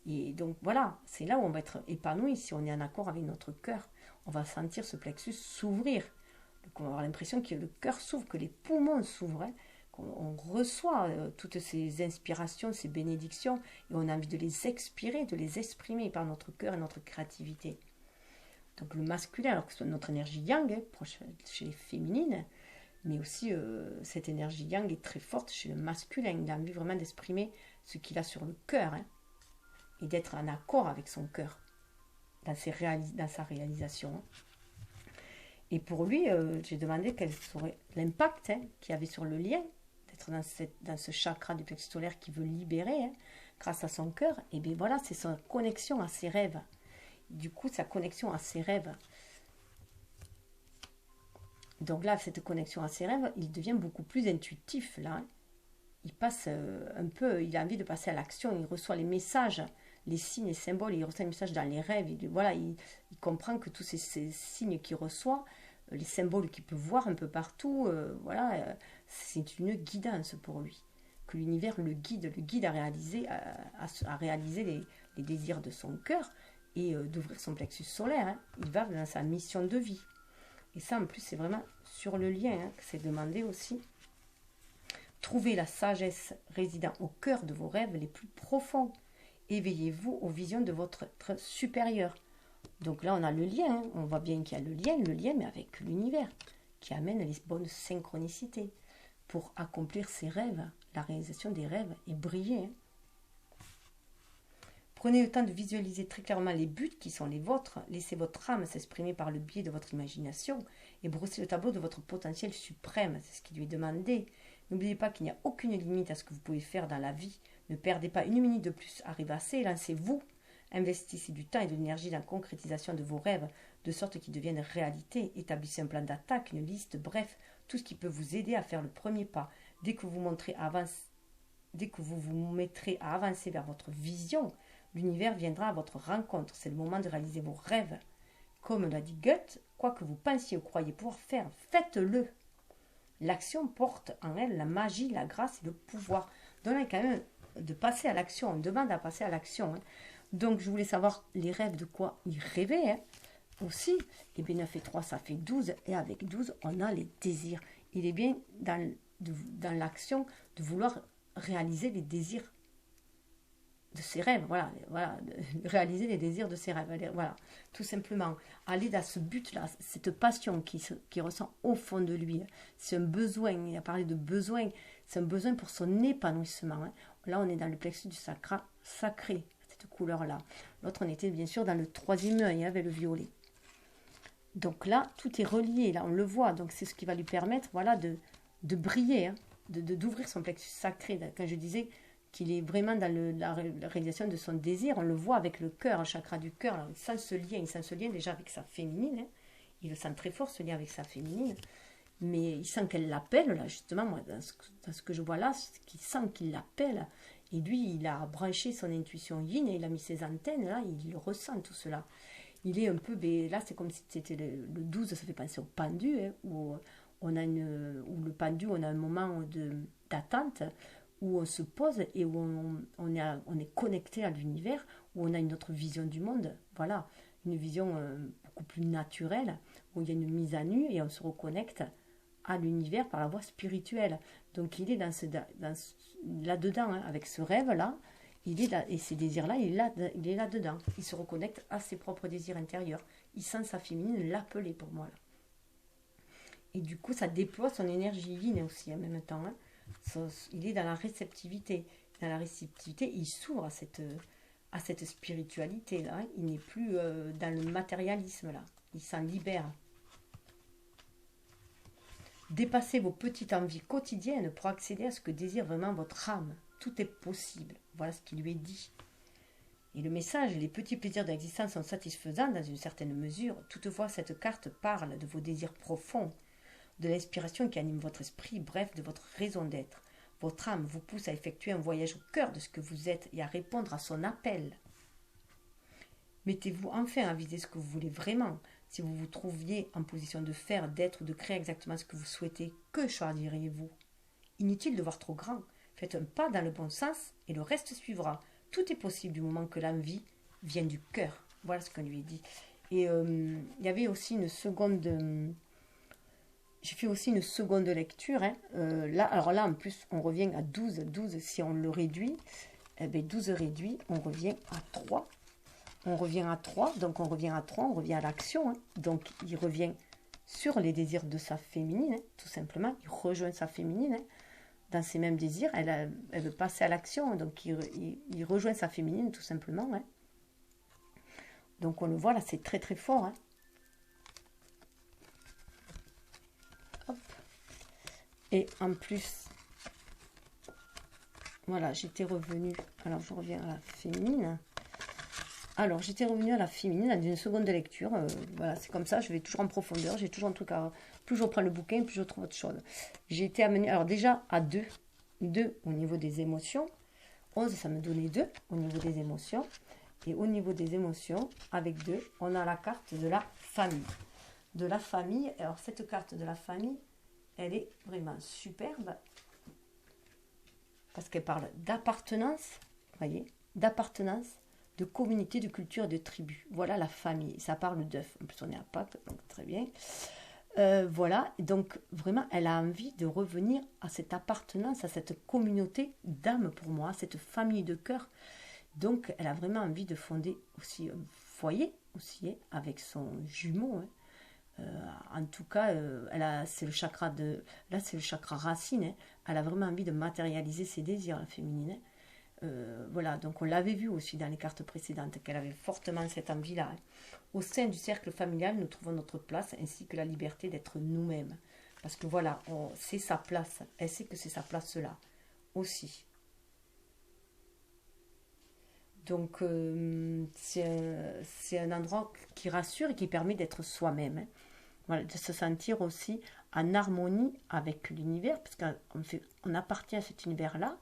Et donc voilà, c'est là où on va être épanoui si on est en accord avec notre cœur. On va sentir ce plexus s'ouvrir. Donc on va avoir l'impression que le cœur s'ouvre, que les poumons s'ouvrent, qu'on reçoit toutes ces inspirations, ces bénédictions, et on a envie de les expirer, de les exprimer par notre cœur et notre créativité. Donc le masculin, alors que ce soit notre énergie yang, proche chez les féminines, mais aussi cette énergie yang est très forte chez le masculin. Il a envie vraiment d'exprimer ce qu'il a sur le cœur. et d'être en accord avec son cœur dans sa réalisation. Et pour lui, j'ai demandé quel serait l'impact qu'il y avait sur le lien, d'être dans ce chakra du plexus solaire qui veut libérer grâce à son cœur. Et bien voilà, c'est sa connexion à ses rêves. Du coup, sa connexion à ses rêves. Donc là, cette connexion à ses rêves, il devient beaucoup plus intuitif là. Il passe un peu, il a envie de passer à l'action, il reçoit les messages, les signes et symboles, il reçoit les messages dans les rêves. Voilà, il comprend que tous ces signes qu'il reçoit, les symboles qu'il peut voir un peu partout, voilà, c'est une guidance pour lui. Que l'univers le guide à réaliser les désirs de son cœur et d'ouvrir son plexus solaire. Hein. Il va dans sa mission de vie. Et ça, en plus, c'est vraiment sur le lien que c'est demandé aussi. Trouvez la sagesse résidant au cœur de vos rêves les plus profonds. Éveillez-vous aux visions de votre être supérieur. Donc là, on a le lien. Hein. On voit bien qu'il y a le lien, mais avec l'univers, qui amène les bonnes synchronicités pour accomplir ses rêves, la réalisation des rêves et briller. Hein. Prenez le temps de visualiser très clairement les buts qui sont les vôtres. Laissez votre âme s'exprimer par le biais de votre imagination et brossez le tableau de votre potentiel suprême. C'est ce qui lui est demandé. N'oubliez pas qu'il n'y a aucune limite à ce que vous pouvez faire dans la vie. Ne perdez pas une minute de plus à rêvasser. Lancez-vous. Investissez du temps et de l'énergie dans la concrétisation de vos rêves, de sorte qu'ils deviennent réalité. Établissez un plan d'attaque, une liste, bref, tout ce qui peut vous aider à faire le premier pas. Dès que vous vous mettrez à avancer vers votre vision, l'univers viendra à votre rencontre. C'est le moment de réaliser vos rêves. Comme l'a dit Goethe, quoi que vous pensiez ou croyez pouvoir faire, faites-le. L'action porte en elle la magie, la grâce et le pouvoir. Donc là, quand même, de passer à l'action. On demande à passer à l'action. Hein. Donc, je voulais savoir les rêves, de quoi il rêvait hein, aussi. Et bien, 9 et 3, ça fait 12. Et avec 12, on a les désirs. Il est bien dans l'action de vouloir réaliser les désirs de ses rêves, voilà, réaliser les désirs de ses rêves, voilà, tout simplement, aller dans ce but-là, cette passion qui ressent au fond de lui, c'est un besoin, il a parlé de besoin, c'est un besoin pour son épanouissement, hein. Là on est dans le plexus du sacra sacré, cette couleur-là, l'autre on était bien sûr dans le troisième œil, avec le violet, donc là tout est relié, là on le voit, donc c'est ce qui va lui permettre, voilà, de briller, hein, d'ouvrir son plexus sacré, quand je disais qu'il est vraiment dans la réalisation de son désir. On le voit avec le cœur, le chakra du cœur. Alors, il sent ce lien déjà avec sa féminine. Hein. Il le sent très fort, ce lien avec sa féminine. Mais il sent qu'elle l'appelle, là, justement, moi, dans ce que je vois là, c'est qu'il sent qu'il l'appelle. Et lui, il a branché son intuition yin et il a mis ses antennes, là, il ressent tout cela. Il est un peu, là, c'est comme si c'était le 12, ça fait penser au pendu, hein, où le pendu, on a un moment d'attente, où on se pose et où on est connecté à l'univers, où on a une autre vision du monde, voilà, une vision beaucoup plus naturelle, où il y a une mise à nu et on se reconnecte à l'univers par la voie spirituelle. Donc il est là-dedans, hein, avec ce rêve-là, il est là, et ces désirs-là, il est là-dedans. Il se reconnecte à ses propres désirs intérieurs. Il sent sa féminine l'appeler pour moi. Là. Et du coup, ça déploie son énergie yin aussi en même temps, hein. Il est dans la réceptivité. Dans la réceptivité, il s'ouvre à cette spiritualité-là. Hein. Il n'est plus dans le matérialisme, là. Il s'en libère. Dépassez vos petites envies quotidiennes pour accéder à ce que désire vraiment votre âme. Tout est possible. Voilà ce qui lui est dit. Et le message, les petits plaisirs de l'existence sont satisfaisants dans une certaine mesure. Toutefois, cette carte parle de vos désirs profonds, de l'inspiration qui anime votre esprit, bref, de votre raison d'être. Votre âme vous pousse à effectuer un voyage au cœur de ce que vous êtes et à répondre à son appel. Mettez-vous enfin à viser ce que vous voulez vraiment. Si vous vous trouviez en position de faire, d'être ou de créer exactement ce que vous souhaitez, que choisiriez-vous? Inutile de voir trop grand. Faites un pas dans le bon sens et le reste suivra. Tout est possible du moment que l'envie vient du cœur. Voilà ce qu'on lui a dit. Et il y avait aussi une seconde... J'ai fait aussi une seconde lecture. Hein. Alors là, en plus, on revient à 12. 12, si on le réduit, 12 réduit, on revient à 3. On revient à 3, donc on revient à 3, on revient à l'action. Hein. Donc, il revient sur les désirs de sa féminine, hein, tout simplement. Il rejoint sa féminine. Hein. dans ses mêmes désirs, elle veut passer à l'action, donc il rejoint sa féminine tout simplement. Hein. Donc on le voit là, c'est très très fort. Hein. Hop. Et en plus, voilà, j'étais revenue, alors je reviens à la féminine. Alors, j'étais revenue à la féminine dans une seconde lecture. Voilà, c'est comme ça, je vais toujours en profondeur. J'ai toujours un truc à... Plus je reprends le bouquin, plus je trouve autre chose. J'ai été amenée, alors déjà, à 2. 2 au niveau des émotions. 11, ça me donnait 2 au niveau des émotions. Et au niveau des émotions, avec 2, on a la carte de la famille. De la famille. Alors, cette carte de la famille, elle est vraiment superbe. Parce qu'elle parle d'appartenance. Vous voyez, d'appartenance, de communauté, de culture, de tribu. Voilà la famille. Ça parle d'œuf. En plus, on est à Pâques, donc très bien. Voilà, donc vraiment, elle a envie de revenir à cette appartenance, à cette communauté d'âme pour moi, à cette famille de cœur. Donc, elle a vraiment envie de fonder aussi un foyer, aussi, hein, avec son jumeau. Hein. En tout cas, c'est le chakra de... Là, c'est le chakra racine. Hein. Elle a vraiment envie de matérialiser ses désirs, la féminine. Hein. Voilà, donc on l'avait vu aussi dans les cartes précédentes, qu'elle avait fortement cette envie-là. Hein. Au sein du cercle familial, nous trouvons notre place ainsi que la liberté d'être nous-mêmes. Parce que voilà, c'est sa place. Elle sait que c'est sa place-là aussi. Donc, c'est un endroit qui rassure et qui permet d'être soi-même. Hein. Voilà, de se sentir aussi en harmonie avec l'univers, parce qu'on appartient à cet univers-là.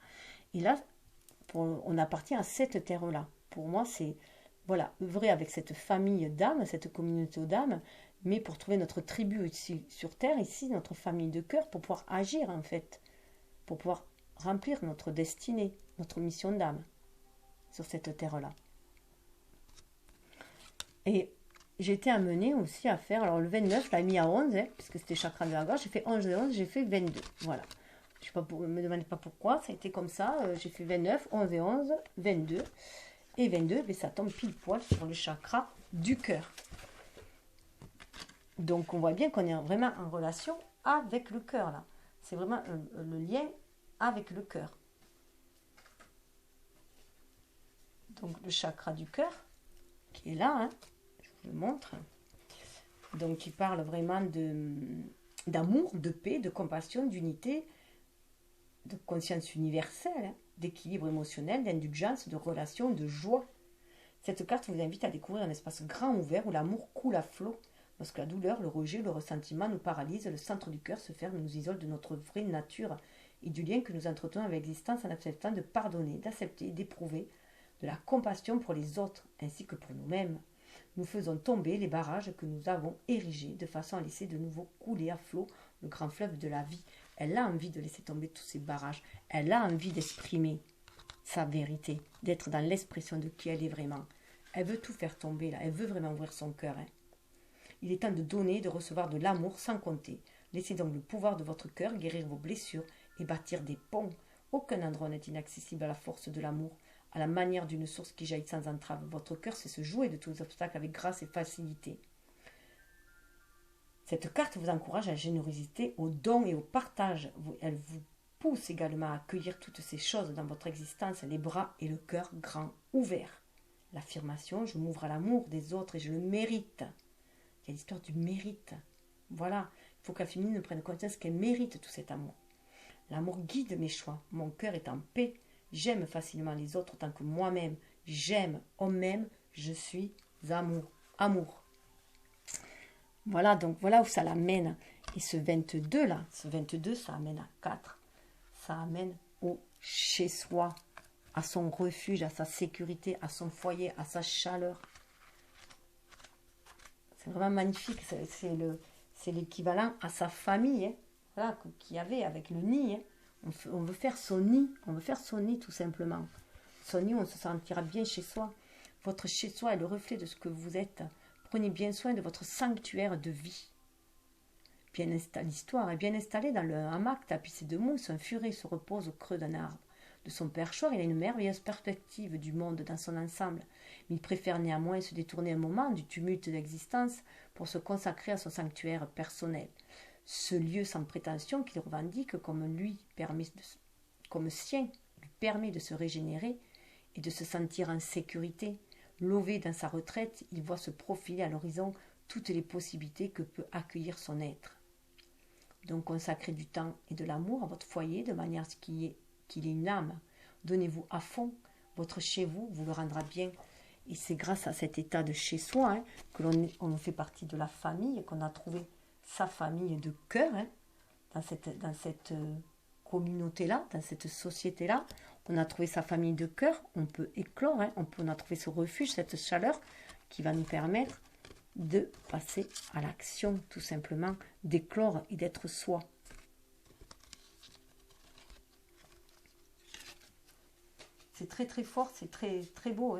Et là, on appartient à cette terre-là. Pour moi, c'est voilà, œuvrer avec cette famille d'âmes, cette communauté d'âmes, mais pour trouver notre tribu ici sur Terre, ici, notre famille de cœur, pour pouvoir agir en fait, pour pouvoir remplir notre destinée, notre mission d'âme sur cette terre-là. Et j'ai été amenée aussi à faire, alors le 29, je l'ai mis à 11, hein, puisque c'était chakra de la gorge, j'ai fait 11 et 11, j'ai fait 22, voilà. Je sais pas, me demandez pas pourquoi, ça a été comme ça, j'ai fait 29, 11 et 11, 22. Et 22, mais ça tombe pile poil sur le chakra du cœur. Donc on voit bien qu'on est vraiment en relation avec le cœur là. C'est vraiment le lien avec le cœur. Donc le chakra du cœur, qui est là, hein, je vous le montre. Donc il parle vraiment d'amour, de paix, de compassion, d'unité, de conscience universelle, hein, d'équilibre émotionnel, d'indulgence, de relation, de joie. Cette carte vous invite à découvrir un espace grand ouvert où l'amour coule à flot. Lorsque la douleur, le rejet, le ressentiment nous paralysent, le centre du cœur se ferme et nous isole de notre vraie nature et du lien que nous entretenons avec l'existence en acceptant de pardonner, d'accepter, d'éprouver de la compassion pour les autres ainsi que pour nous-mêmes. Nous faisons tomber les barrages que nous avons érigés de façon à laisser de nouveau couler à flot le grand fleuve de la vie. Elle a envie de laisser tomber tous ces barrages. Elle a envie d'exprimer sa vérité, d'être dans l'expression de qui elle est vraiment. Elle veut tout faire tomber là. Elle veut vraiment ouvrir son cœur. Hein. Il est temps de donner, de recevoir de l'amour sans compter. Laissez donc le pouvoir de votre cœur guérir vos blessures et bâtir des ponts. Aucun endroit n'est inaccessible à la force de l'amour, à la manière d'une source qui jaillit sans entrave. Votre cœur sait se jouer de tous les obstacles avec grâce et facilité. Cette carte vous encourage à la générosité, au don et au partage. Elle vous pousse également à accueillir toutes ces choses dans votre existence, les bras et le cœur grands ouverts. L'affirmation, je m'ouvre à l'amour des autres et je le mérite. Il y a l'histoire du mérite. Voilà, il faut que la féminine prenne conscience qu'elle mérite tout cet amour. L'amour guide mes choix. Mon cœur est en paix. J'aime facilement les autres autant que moi-même. J'aime, on m'aime, je suis amour. Amour. Voilà, donc voilà où ça l'amène. Et ce 22 là, ce 22, ça amène à 4. Ça amène au chez-soi, à son refuge, à sa sécurité, à son foyer, à sa chaleur. C'est vraiment magnifique. C'est l'équivalent à sa famille, hein, voilà, qu'il y avait avec le nid. Hein. On veut faire son nid. On veut faire son nid tout simplement. Son nid, on se sentira bien chez soi. Votre chez-soi est le reflet de ce que vous êtes. Prenez bien soin de votre sanctuaire de vie. L'histoire est bien installée dans le hamac tapissé de mousse. Un furet se repose au creux d'un arbre. De son perchoir, il a une merveilleuse perspective du monde dans son ensemble. Mais il préfère néanmoins se détourner un moment du tumulte d'existence pour se consacrer à son sanctuaire personnel. ce lieu sans prétention qu'il revendique comme comme sien, lui permet de se régénérer et de se sentir en sécurité. Lové dans sa retraite, il voit se profiler à l'horizon toutes les possibilités que peut accueillir son être. Donc consacrez du temps et de l'amour à votre foyer de manière à ce qu'il ait une âme. Donnez-vous à fond. Votre chez vous vous le rendra bien. Et c'est grâce à cet état de chez soi que l'on fait partie de la famille, qu'on a trouvé sa famille de cœur dans cette communauté-là, dans cette société-là. On a trouvé sa famille de cœur, on peut éclore, on a trouvé ce refuge, cette chaleur qui va nous permettre de passer à l'action, tout simplement, d'éclore et d'être soi. C'est très très fort, c'est très très beau,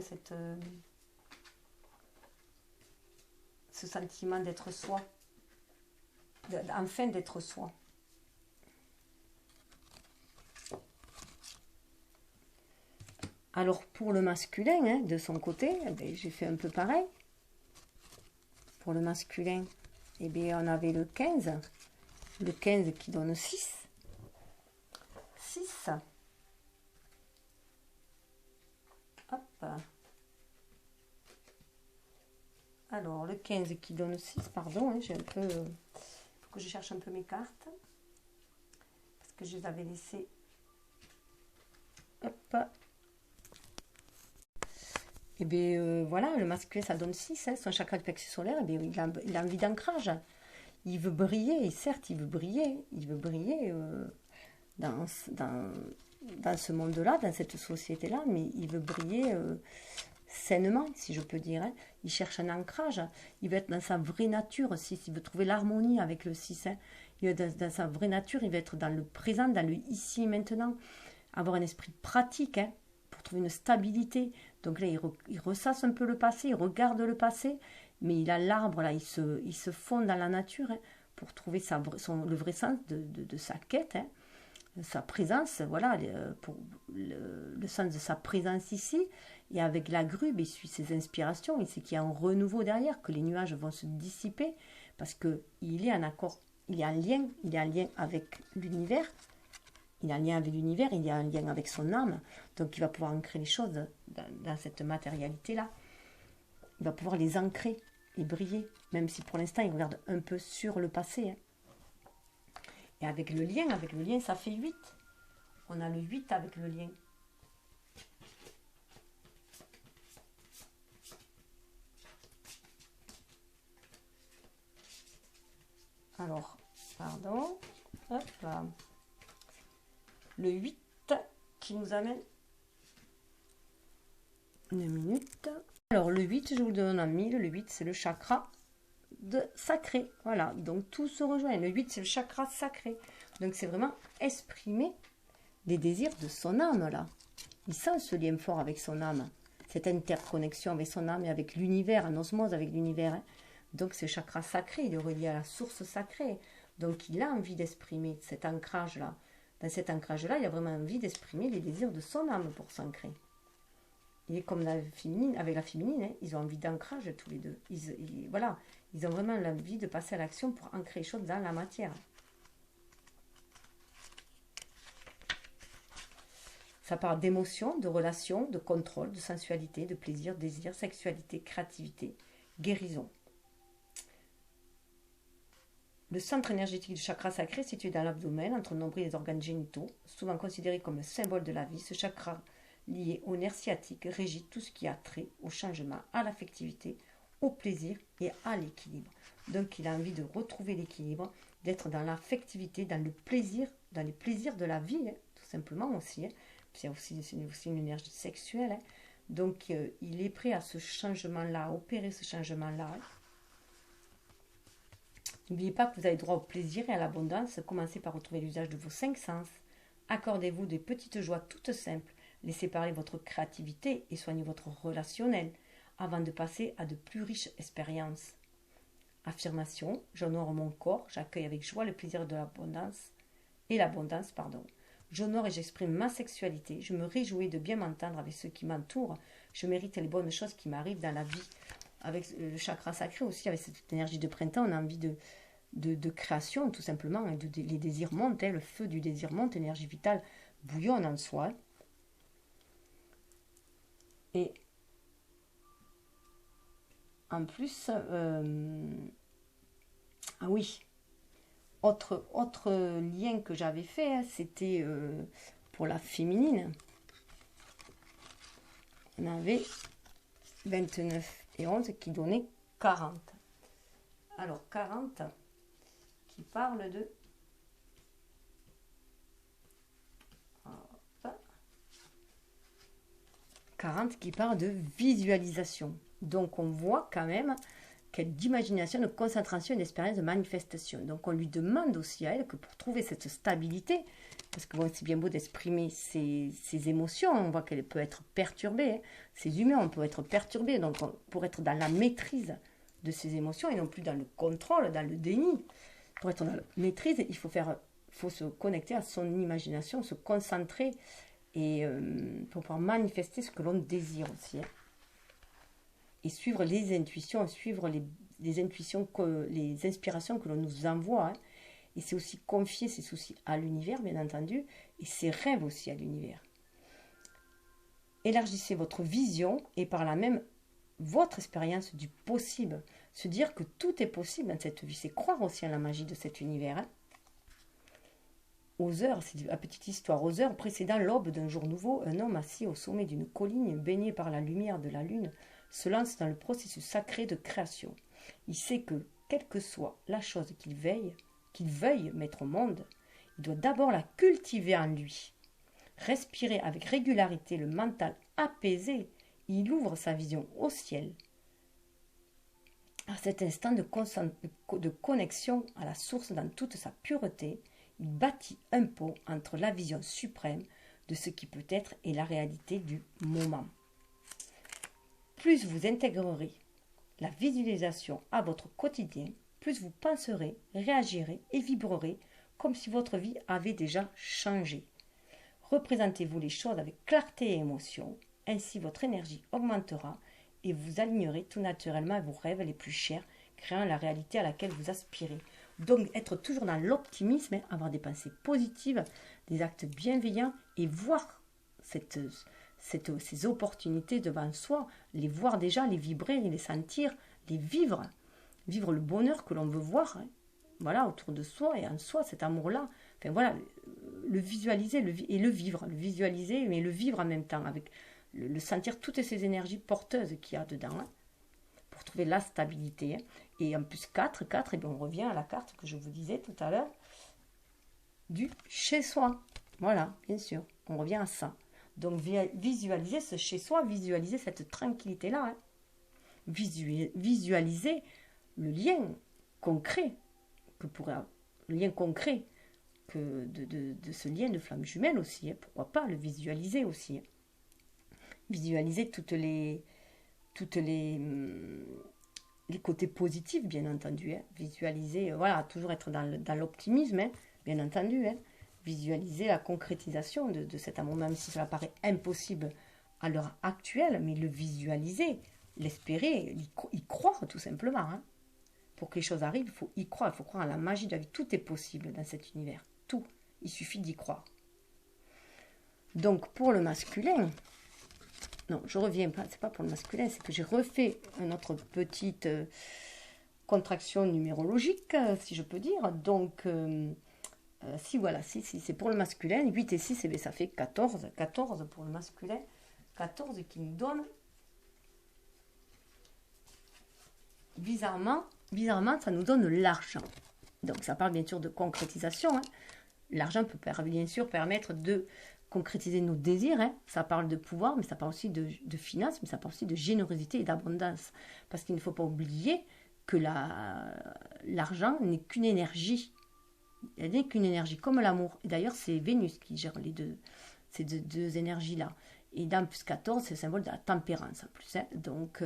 ce sentiment d'être soi, enfin d'être soi. Alors pour le masculin, de son côté, j'ai fait un peu pareil. Pour le masculin, on avait le 15 qui donne 6. 6. Hop. Alors, le 15 qui donne 6, pardon, j'ai un peu... faut que je cherche un peu mes cartes. Parce que je les avais laissées... Hop. Voilà, le masculin, ça donne 6. Son chakra de plexus solaire, il a envie d'ancrage. Il veut briller, et certes, il veut briller. Il veut briller dans ce monde-là, dans cette société-là, mais il veut briller sainement, si je peux dire. Il cherche un ancrage. Il veut être dans sa vraie nature, il veut trouver l'harmonie avec le 6. Il veut être dans sa vraie nature, il veut être dans le présent, dans le ici et maintenant. Avoir un esprit pratique, pour trouver une stabilité. Donc là, il ressasse un peu le passé, il regarde le passé, mais il a l'arbre, là, il se fond dans la nature pour trouver le vrai sens de sa quête, sa présence, voilà, pour le sens de sa présence ici. Et avec la grue, il suit ses inspirations, il sait qu'il y a un renouveau derrière, que les nuages vont se dissiper, parce qu'il est en accord, il y a un lien avec l'univers. Il a un lien avec l'univers, il y a un lien avec son âme. Donc il va pouvoir ancrer les choses dans cette matérialité-là. Il va pouvoir les ancrer et briller, même si pour l'instant il regarde un peu sur le passé. Et avec le lien, ça fait 8. On a le 8 avec le lien. Alors, pardon. Hop là. Le 8 qui nous amène une minute. Alors le 8, je vous le donne en 1000. Le 8, c'est le chakra sacré. Voilà, donc tout se rejoint. Le 8, c'est le chakra sacré. Donc c'est vraiment exprimer les désirs de son âme là. Il sent ce lien fort avec son âme. Cette interconnexion avec son âme et avec l'univers, en osmose avec l'univers. Donc ce chakra sacré, il est relié à la source sacrée. Donc il a envie d'exprimer cet ancrage là. Dans cet ancrage-là, il a vraiment envie d'exprimer les désirs de son âme pour s'ancrer. Il est comme avec la féminine, ils ont envie d'ancrage tous les deux. Voilà, ils ont vraiment l'envie de passer à l'action pour ancrer les choses dans la matière. Ça parle d'émotion, de relation, de contrôle, de sensualité, de plaisir, désir, sexualité, créativité, guérison. Le centre énergétique du chakra sacré, situé dans l'abdomen, entre le nombril et les organes génitaux, souvent considéré comme le symbole de la vie, ce chakra lié au nerf sciatique régit tout ce qui a trait au changement, à l'affectivité, au plaisir et à l'équilibre. Donc il a envie de retrouver l'équilibre, d'être dans l'affectivité, dans le plaisir, dans les plaisirs de la vie, tout simplement aussi. C'est aussi une énergie sexuelle. Donc il est prêt à ce changement-là, à opérer ce changement-là. N'oubliez pas que vous avez droit au plaisir et à l'abondance. Commencez par retrouver l'usage de vos 5 sens. Accordez-vous des petites joies toutes simples. Laissez parler votre créativité et soignez votre relationnel avant de passer à de plus riches expériences. Affirmation, j'honore mon corps, j'accueille avec joie le plaisir de l'abondance J'honore et j'exprime ma sexualité. Je me réjouis de bien m'entendre avec ceux qui m'entourent. Je mérite les bonnes choses qui m'arrivent dans la vie. Avec le chakra sacré aussi, avec cette énergie de printemps, on a envie de création, tout simplement. Et les désirs montent, hein, le feu du désir monte, l'énergie vitale bouillonne en soi. Et en plus, ah oui, autre lien que j'avais fait, hein, c'était pour la féminine. On avait 29 et 11 qui donnait 40. Alors 40 qui parle de... Hop. 40 qui parle de visualisation. Donc on voit quand même qu'elle d'imagination, de concentration et d'expérience de manifestation. Donc on lui demande aussi à elle que pour trouver cette stabilité, parce que bon, c'est bien beau d'exprimer ses émotions, on voit qu'elle peut être perturbée, hein. Ses humeurs, on peut être perturbé, donc pour être dans la maîtrise de ses émotions et non plus dans le contrôle, dans le déni. Pour être dans la maîtrise, il faut se connecter à son imagination, se concentrer et pour pouvoir manifester ce que l'on désire aussi, hein. Et suivre les intuitions, suivre les intuitions, les inspirations que l'on nous envoie, hein. Et c'est aussi confier ses soucis à l'univers, bien entendu, et ses rêves aussi à l'univers. Élargissez votre vision et par là même votre expérience du possible. Se dire que tout est possible dans cette vie, c'est croire aussi à la magie de cet univers, hein. Aux heures, c'est la petite histoire, aux heures précédant l'aube d'un jour nouveau, un homme assis au sommet d'une colline, baigné par la lumière de la lune, se lance dans le processus sacré de création. Il sait que, quelle que soit la chose qu'il veuille mettre au monde, il doit d'abord la cultiver en lui. Respirer avec régularité, le mental apaisé, il ouvre sa vision au ciel. À cet instant de connexion à la source dans toute sa pureté, il bâtit un pont entre la vision suprême de ce qui peut être et la réalité du moment. Plus vous intégrerez la visualisation à votre quotidien, plus vous penserez, réagirez et vibrerez comme si votre vie avait déjà changé. Représentez-vous les choses avec clarté et émotion, ainsi votre énergie augmentera et vous alignerez tout naturellement à vos rêves les plus chers, créant la réalité à laquelle vous aspirez. Donc être toujours dans l'optimisme, avoir des pensées positives, des actes bienveillants et voir ces opportunités devant soi, les voir déjà, les vibrer, les sentir, les vivre. Vivre le bonheur que l'on veut voir, hein. Voilà, autour de soi et en soi, cet amour-là. Enfin voilà, le visualiser et le vivre. Le visualiser, mais le vivre en même temps, avec le sentir toutes ces énergies porteuses qu'il y a dedans, hein, pour trouver la stabilité, hein. Et en plus 4, et bien on revient à la carte que je vous disais tout à l'heure, du chez-soi. Voilà, bien sûr, on revient à ça. Donc visualiser ce chez-soi, visualiser cette tranquillité-là, hein. Visualiser le lien concret le lien concret de ce lien de flamme jumelle aussi, hein. Pourquoi pas le visualiser aussi, hein. Visualiser les côtés positifs, bien entendu, hein. Visualiser, voilà, toujours être dans l'optimisme, hein, bien entendu, hein. Visualiser la concrétisation de cet amour, même si cela paraît impossible à l'heure actuelle, mais le visualiser, l'espérer, y croire tout simplement, hein. Pour que les choses arrivent, il faut y croire, il faut croire à la magie de la vie. Tout est possible dans cet univers, tout, il suffit d'y croire. Donc pour le masculin, non, je reviens pas, c'est pas pour le masculin, c'est que j'ai refait une autre petite contraction numérologique, si je peux dire. Donc, si voilà, si c'est pour le masculin, 8 et 6, ça fait 14. 14 pour le masculin, 14 qui nous donne, bizarrement, ça nous donne l'argent. Donc, ça parle bien sûr de concrétisation, hein. L'argent peut bien sûr permettre de concrétiser nos désirs, hein. Ça parle de pouvoir, mais ça parle aussi de finances, mais ça parle aussi de générosité et d'abondance. Parce qu'il ne faut pas oublier que l'argent n'est qu'une énergie. Elle n'est qu'une énergie, comme l'amour. Et d'ailleurs, c'est Vénus qui gère ces deux énergies-là. Et dans plus 14, c'est le symbole de la tempérance en plus, hein. Donc,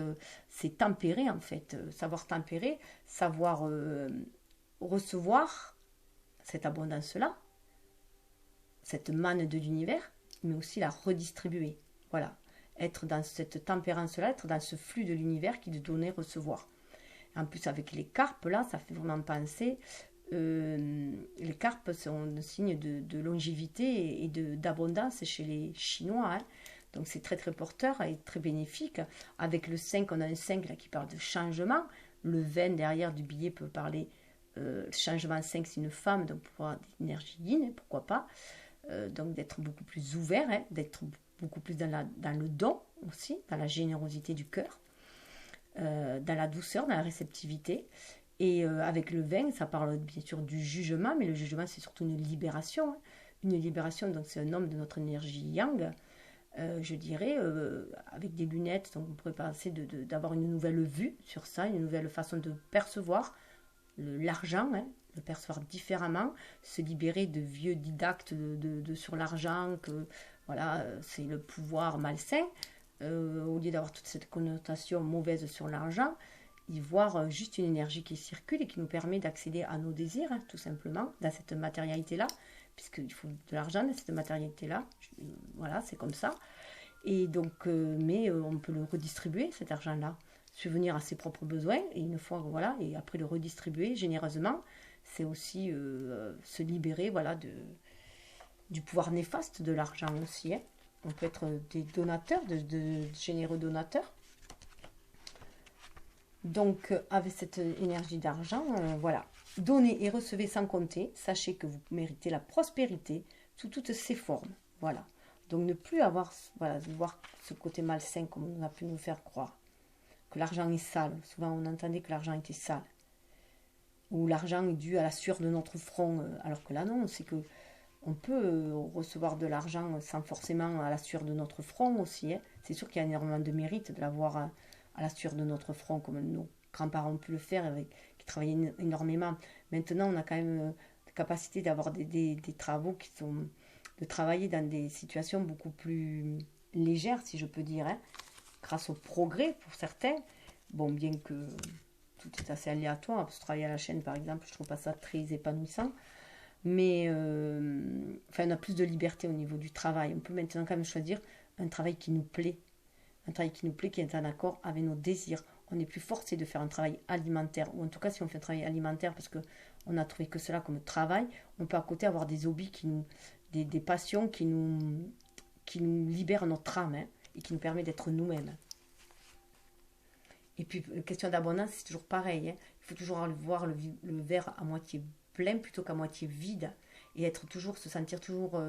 c'est tempérer en fait. Savoir tempérer, savoir recevoir cette abondance-là, cette manne de l'univers, mais aussi la redistribuer. Voilà. Être dans cette tempérance-là, être dans ce flux de l'univers qui est de donner, recevoir. En plus, avec les carpes, là, ça fait vraiment penser. Les carpes sont un signe de longévité et d'abondance chez les Chinois, hein. Donc c'est très très porteur et très bénéfique. Avec le 5, on a un 5 là, qui parle de changement. Le 20 derrière du billet peut parler changement. 5, c'est une femme, donc pour avoir des énergies yin, hein, pourquoi pas. Donc d'être beaucoup plus ouvert, hein, d'être beaucoup plus dans le don aussi, dans la générosité du cœur, dans la douceur, dans la réceptivité. Et avec le 20, ça parle bien sûr du jugement, mais le jugement, c'est surtout une libération, hein. Une libération, donc c'est un homme de notre énergie yang, je dirais, avec des lunettes, donc on pourrait penser d'avoir une nouvelle vue sur ça, une nouvelle façon de percevoir l'argent, hein, le percevoir différemment, se libérer de vieux didactes sur l'argent, que voilà, c'est le pouvoir malsain, au lieu d'avoir toute cette connotation mauvaise sur l'argent, y voir juste une énergie qui circule et qui nous permet d'accéder à nos désirs, hein, tout simplement, dans cette matérialité-là, puisqu'il faut de l'argent dans cette matérialité-là. Voilà, c'est comme ça. Et donc, mais on peut le redistribuer, cet argent-là, subvenir à ses propres besoins, et une fois, voilà, et après le redistribuer généreusement, c'est aussi se libérer, voilà, du pouvoir néfaste de l'argent aussi, hein. On peut être des donateurs, de généreux donateurs. Donc, avec cette énergie d'argent, voilà. Donnez et recevez sans compter. Sachez que vous méritez la prospérité sous toutes ses formes. Voilà. Donc, ne plus avoir, voilà, de voir ce côté malsain comme on a pu nous faire croire. Que l'argent est sale. Souvent, on entendait que l'argent était sale. Ou l'argent est dû à la sueur de notre front. Alors que là, non, c'est que on peut recevoir de l'argent sans forcément à la sueur de notre front aussi, hein. C'est sûr qu'il y a énormément de mérite de l'avoir à la sueur de notre front, comme nos grands-parents ont pu le faire, qui travaillaient énormément. Maintenant, on a quand même la capacité d'avoir des travaux qui sont... de travailler dans des situations beaucoup plus légères, si je peux dire, hein, grâce au progrès pour certains. Bon, bien que tout est assez aléatoire, parce que travailler à la chaîne, par exemple, je trouve pas ça très épanouissant. Mais enfin, on a plus de liberté au niveau du travail. On peut maintenant quand même choisir un travail qui nous plaît. Un travail qui nous plaît, qui est en accord avec nos désirs. On n'est plus forcé de faire un travail alimentaire. Ou en tout cas, si on fait un travail alimentaire, parce qu'on a trouvé que cela comme travail, on peut à côté avoir des hobbies, des passions qui nous libèrent notre âme, hein, et qui nous permet d'être nous-mêmes. Et puis, question d'abondance, c'est toujours pareil, hein. Il faut toujours voir le verre à moitié plein plutôt qu'à moitié vide. Et être toujours, se sentir toujours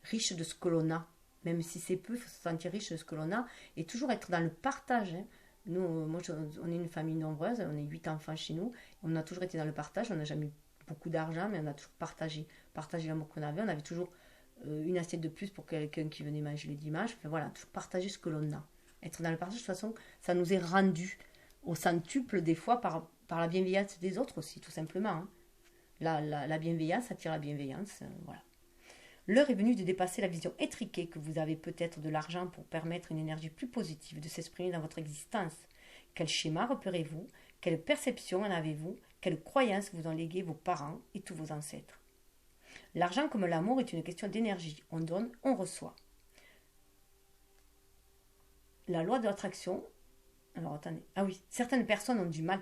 riche de ce que l'on a. Même si c'est peu, il faut se sentir riche de ce que l'on a. Et toujours être dans le partage, hein. Nous, on est une famille nombreuse, on est 8 enfants chez nous. On a toujours été dans le partage, on n'a jamais eu beaucoup d'argent, mais on a toujours partagé l'amour qu'on avait. On avait toujours une assiette de plus pour quelqu'un qui venait manger le dimanche. Enfin voilà, toujours partager ce que l'on a. Être dans le partage, de toute façon, ça nous est rendu au centuple des fois par la bienveillance des autres aussi, tout simplement, hein. La bienveillance attire la bienveillance, voilà. L'heure est venue de dépasser la vision étriquée que vous avez peut-être de l'argent pour permettre une énergie plus positive de s'exprimer dans votre existence. Quel schéma repérez-vous? Quelle perception en avez-vous? Quelles croyances vous ont légué vos parents et tous vos ancêtres? L'argent comme l'amour est une question d'énergie. On donne, on reçoit. La loi de l'attraction... Alors attendez. Ah oui, certaines personnes ont du mal,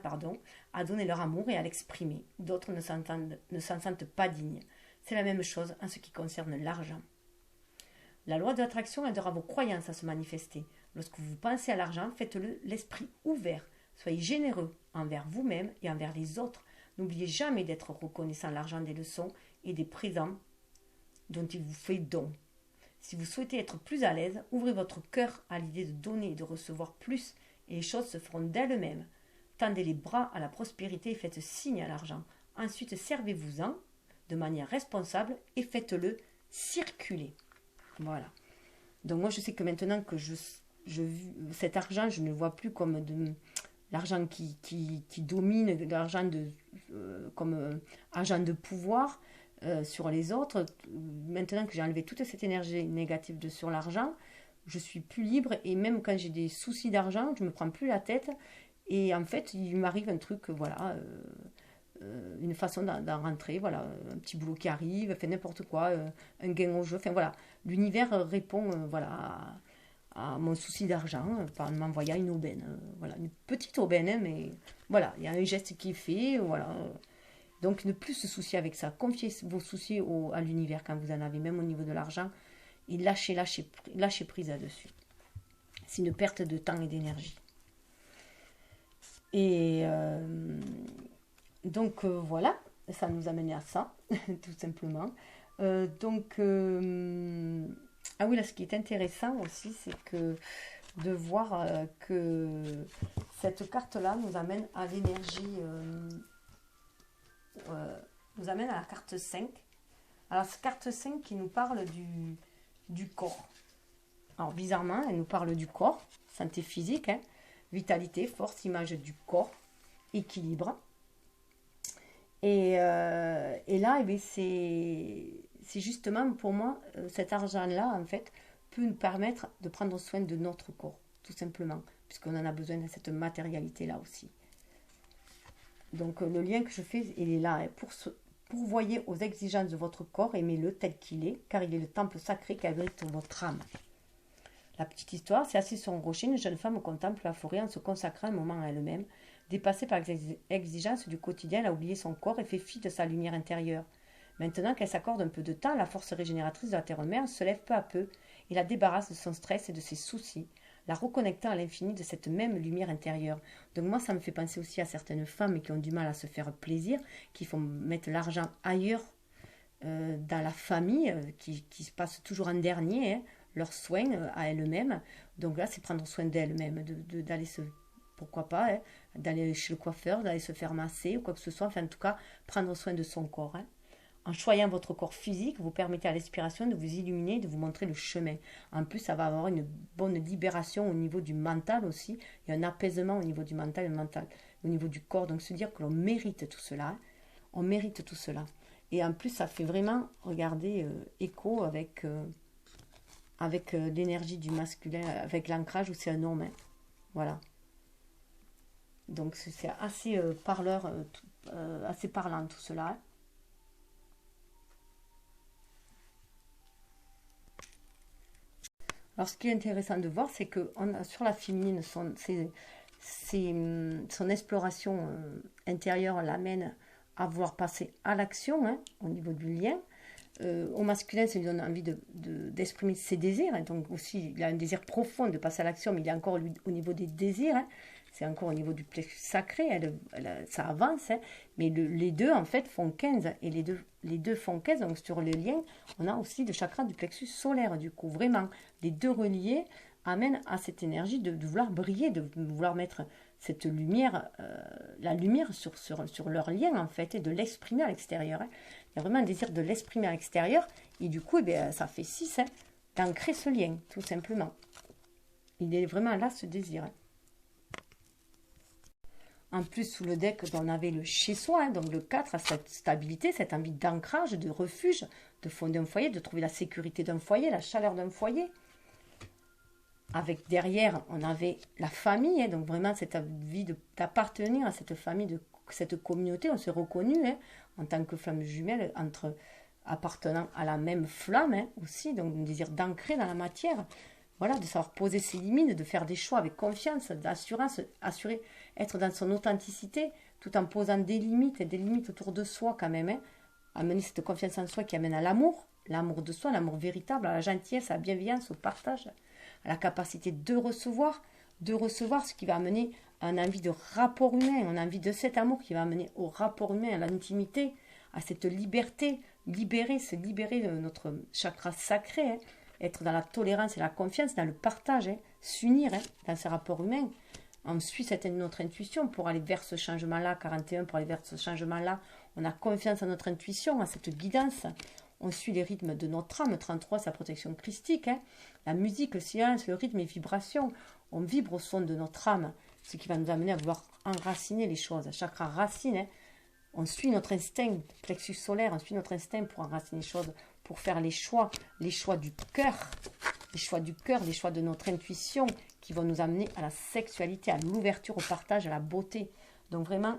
à donner leur amour et à l'exprimer. D'autres ne s'en sentent pas dignes. C'est la même chose en ce qui concerne l'argent. La loi de l'attraction aidera vos croyances à se manifester. Lorsque vous pensez à l'argent, faites-le l'esprit ouvert. Soyez généreux envers vous-même et envers les autres. N'oubliez jamais d'être reconnaissant l'argent des leçons et des présents dont il vous fait don. Si vous souhaitez être plus à l'aise, ouvrez votre cœur à l'idée de donner et de recevoir plus, et les choses se feront d'elles-mêmes. Tendez les bras à la prospérité et faites signe à l'argent. Ensuite, servez-vous-en de manière responsable et faites-le circuler. Voilà. Donc moi, je sais que maintenant que cet argent, je ne le vois plus comme l'argent qui domine, l'argent comme argent de pouvoir sur les autres. Maintenant que j'ai enlevé toute cette énergie négative sur l'argent, je suis plus libre, et même quand j'ai des soucis d'argent, je me prends plus la tête, et en fait il m'arrive un truc, voilà, une façon d'en rentrer, voilà, un petit boulot qui arrive, fait n'importe quoi, un gain au jeu, enfin voilà, l'univers répond, voilà, à mon souci d'argent en m'envoyant une aubaine. Voilà, une petite aubaine, hein, mais voilà, il y a un geste qui est fait, voilà. Donc ne plus se soucier avec ça. Confiez vos soucis à l'univers quand vous en avez, même au niveau de l'argent, et lâchez prise là-dessus. C'est une perte de temps et d'énergie. Et donc voilà, ça nous a mené à ça, tout simplement. Ah oui, là, ce qui est intéressant aussi, c'est que de voir que cette carte-là nous amène à l'énergie, nous amène à la carte 5. Alors, cette carte 5 qui nous parle du corps. Alors, bizarrement, elle nous parle du corps, santé physique, hein, vitalité, force, image du corps, équilibre. Et là, eh bien, c'est justement pour moi, cet argent-là, en fait, peut nous permettre de prendre soin de notre corps, tout simplement, puisqu'on en a besoin de cette matérialité-là aussi. Donc, le lien que je fais, il est là. Hein, pourvoyez aux exigences de votre corps, aimez-le tel qu'il est, car il est le temple sacré qui abrite votre âme. La petite histoire, c'est assise sur un rocher, une jeune femme contemple la forêt en se consacrant un moment à elle-même. Dépassée par les exigences du quotidien, elle a oublié son corps et fait fi de sa lumière intérieure. Maintenant qu'elle s'accorde un peu de temps, la force régénératrice de la terre-mère se lève peu à peu et la débarrasse de son stress et de ses soucis, la reconnectant à l'infini de cette même lumière intérieure. Donc moi, ça me fait penser aussi à certaines femmes qui ont du mal à se faire plaisir, qui font mettre l'argent ailleurs dans la famille, qui se passe toujours en dernier, hein, leurs soins à elles-mêmes. Donc là, c'est prendre soin d'elles-mêmes, d'aller se... Pourquoi pas, hein, d'aller chez le coiffeur, d'aller se faire masser ou quoi que ce soit. Enfin, en tout cas, prendre soin de son corps. Hein. En choyant votre corps physique, vous permettez à l'inspiration de vous illuminer, de vous montrer le chemin. En plus, ça va avoir une bonne libération au niveau du mental aussi. Il y a un apaisement au niveau du mental, au niveau du corps. Donc, se dire que l'on mérite tout cela. Hein. On mérite tout cela. Et en plus, ça fait vraiment, regardez, écho avec l'énergie du masculin, avec l'ancrage où c'est un homme. Hein. Voilà. Donc, c'est assez assez parlant tout cela. Hein. Alors, ce qui est intéressant de voir, c'est que sur la féminine, son exploration intérieure l'amène à vouloir passer à l'action, hein, au niveau du lien. Au masculin, ça lui donne envie d'exprimer ses désirs. Hein, donc aussi, il a un désir profond de passer à l'action, mais il est encore lui, au niveau des désirs. Hein, c'est encore au niveau du plexus sacré, ça avance. Hein, mais les deux, en fait, font 15. Et les deux font 15. Donc sur le lien, on a aussi le chakra du plexus solaire, du coup. Vraiment, les deux reliés amènent à cette énergie de vouloir briller, de vouloir mettre cette lumière, la lumière sur leur lien, en fait, et de l'exprimer à l'extérieur. Hein. Il y a vraiment un désir de l'exprimer à l'extérieur. Et du coup, eh bien, ça fait 6, hein, d'ancrer ce lien, tout simplement. Il est vraiment là, ce désir. Hein. En plus, sous le deck, on avait le chez-soi, hein, donc le 4, à cette stabilité, cette envie d'ancrage, de refuge, de fonder un foyer, de trouver la sécurité d'un foyer, la chaleur d'un foyer. Avec derrière, on avait la famille, hein, donc vraiment cette envie d'appartenir à cette famille, cette communauté. On s'est reconnu hein, en tant que flamme jumelle, appartenant à la même flamme hein, aussi, donc un désir d'ancrer dans la matière. Voilà, de savoir poser ses limites, de faire des choix avec confiance, d'assurance, être dans son authenticité, tout en posant des limites autour de soi quand même. Hein. Amener cette confiance en soi qui amène à l'amour de soi, l'amour véritable, à la gentillesse, à la bienveillance, au partage, à la capacité de recevoir, ce qui va amener à une envie de rapport humain, une envie de cet amour qui va amener au rapport humain, à l'intimité, à cette liberté, se libérer de notre chakra sacré, hein. Être dans la tolérance et la confiance, dans le partage, hein, s'unir hein, dans ces rapports humains. On suit notre intuition pour aller vers ce changement-là, 41, pour aller vers ce changement-là. On a confiance en notre intuition, à cette guidance. On suit les rythmes de notre âme, 33, sa protection christique. Hein. La musique, le silence, le rythme et vibration. On vibre au son de notre âme, ce qui va nous amener à vouloir enraciner les choses. Chakra racine, hein. On suit notre instinct, plexus solaire, on suit notre instinct pour enraciner les choses, pour faire les choix du cœur, les choix de notre intuition qui vont nous amener à la sexualité, à l'ouverture, au partage, à la beauté. Donc vraiment,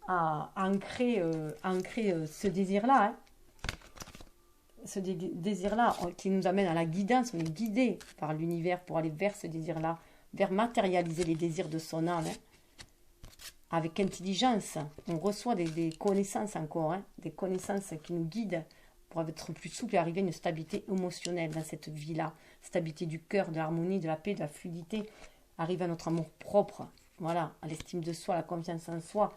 à ancrer ce désir-là. Hein. ce désir-là qui nous amène à la guidance, on est guidé par l'univers pour aller vers ce désir-là, vers matérialiser les désirs de son âme, hein, avec intelligence. On reçoit des connaissances encore, hein, des connaissances qui nous guident pour être plus souple et arriver à une stabilité émotionnelle dans cette vie-là, stabilité du cœur, de l'harmonie, de la paix, de la fluidité, arriver à notre amour propre, voilà, à l'estime de soi, à la confiance en soi,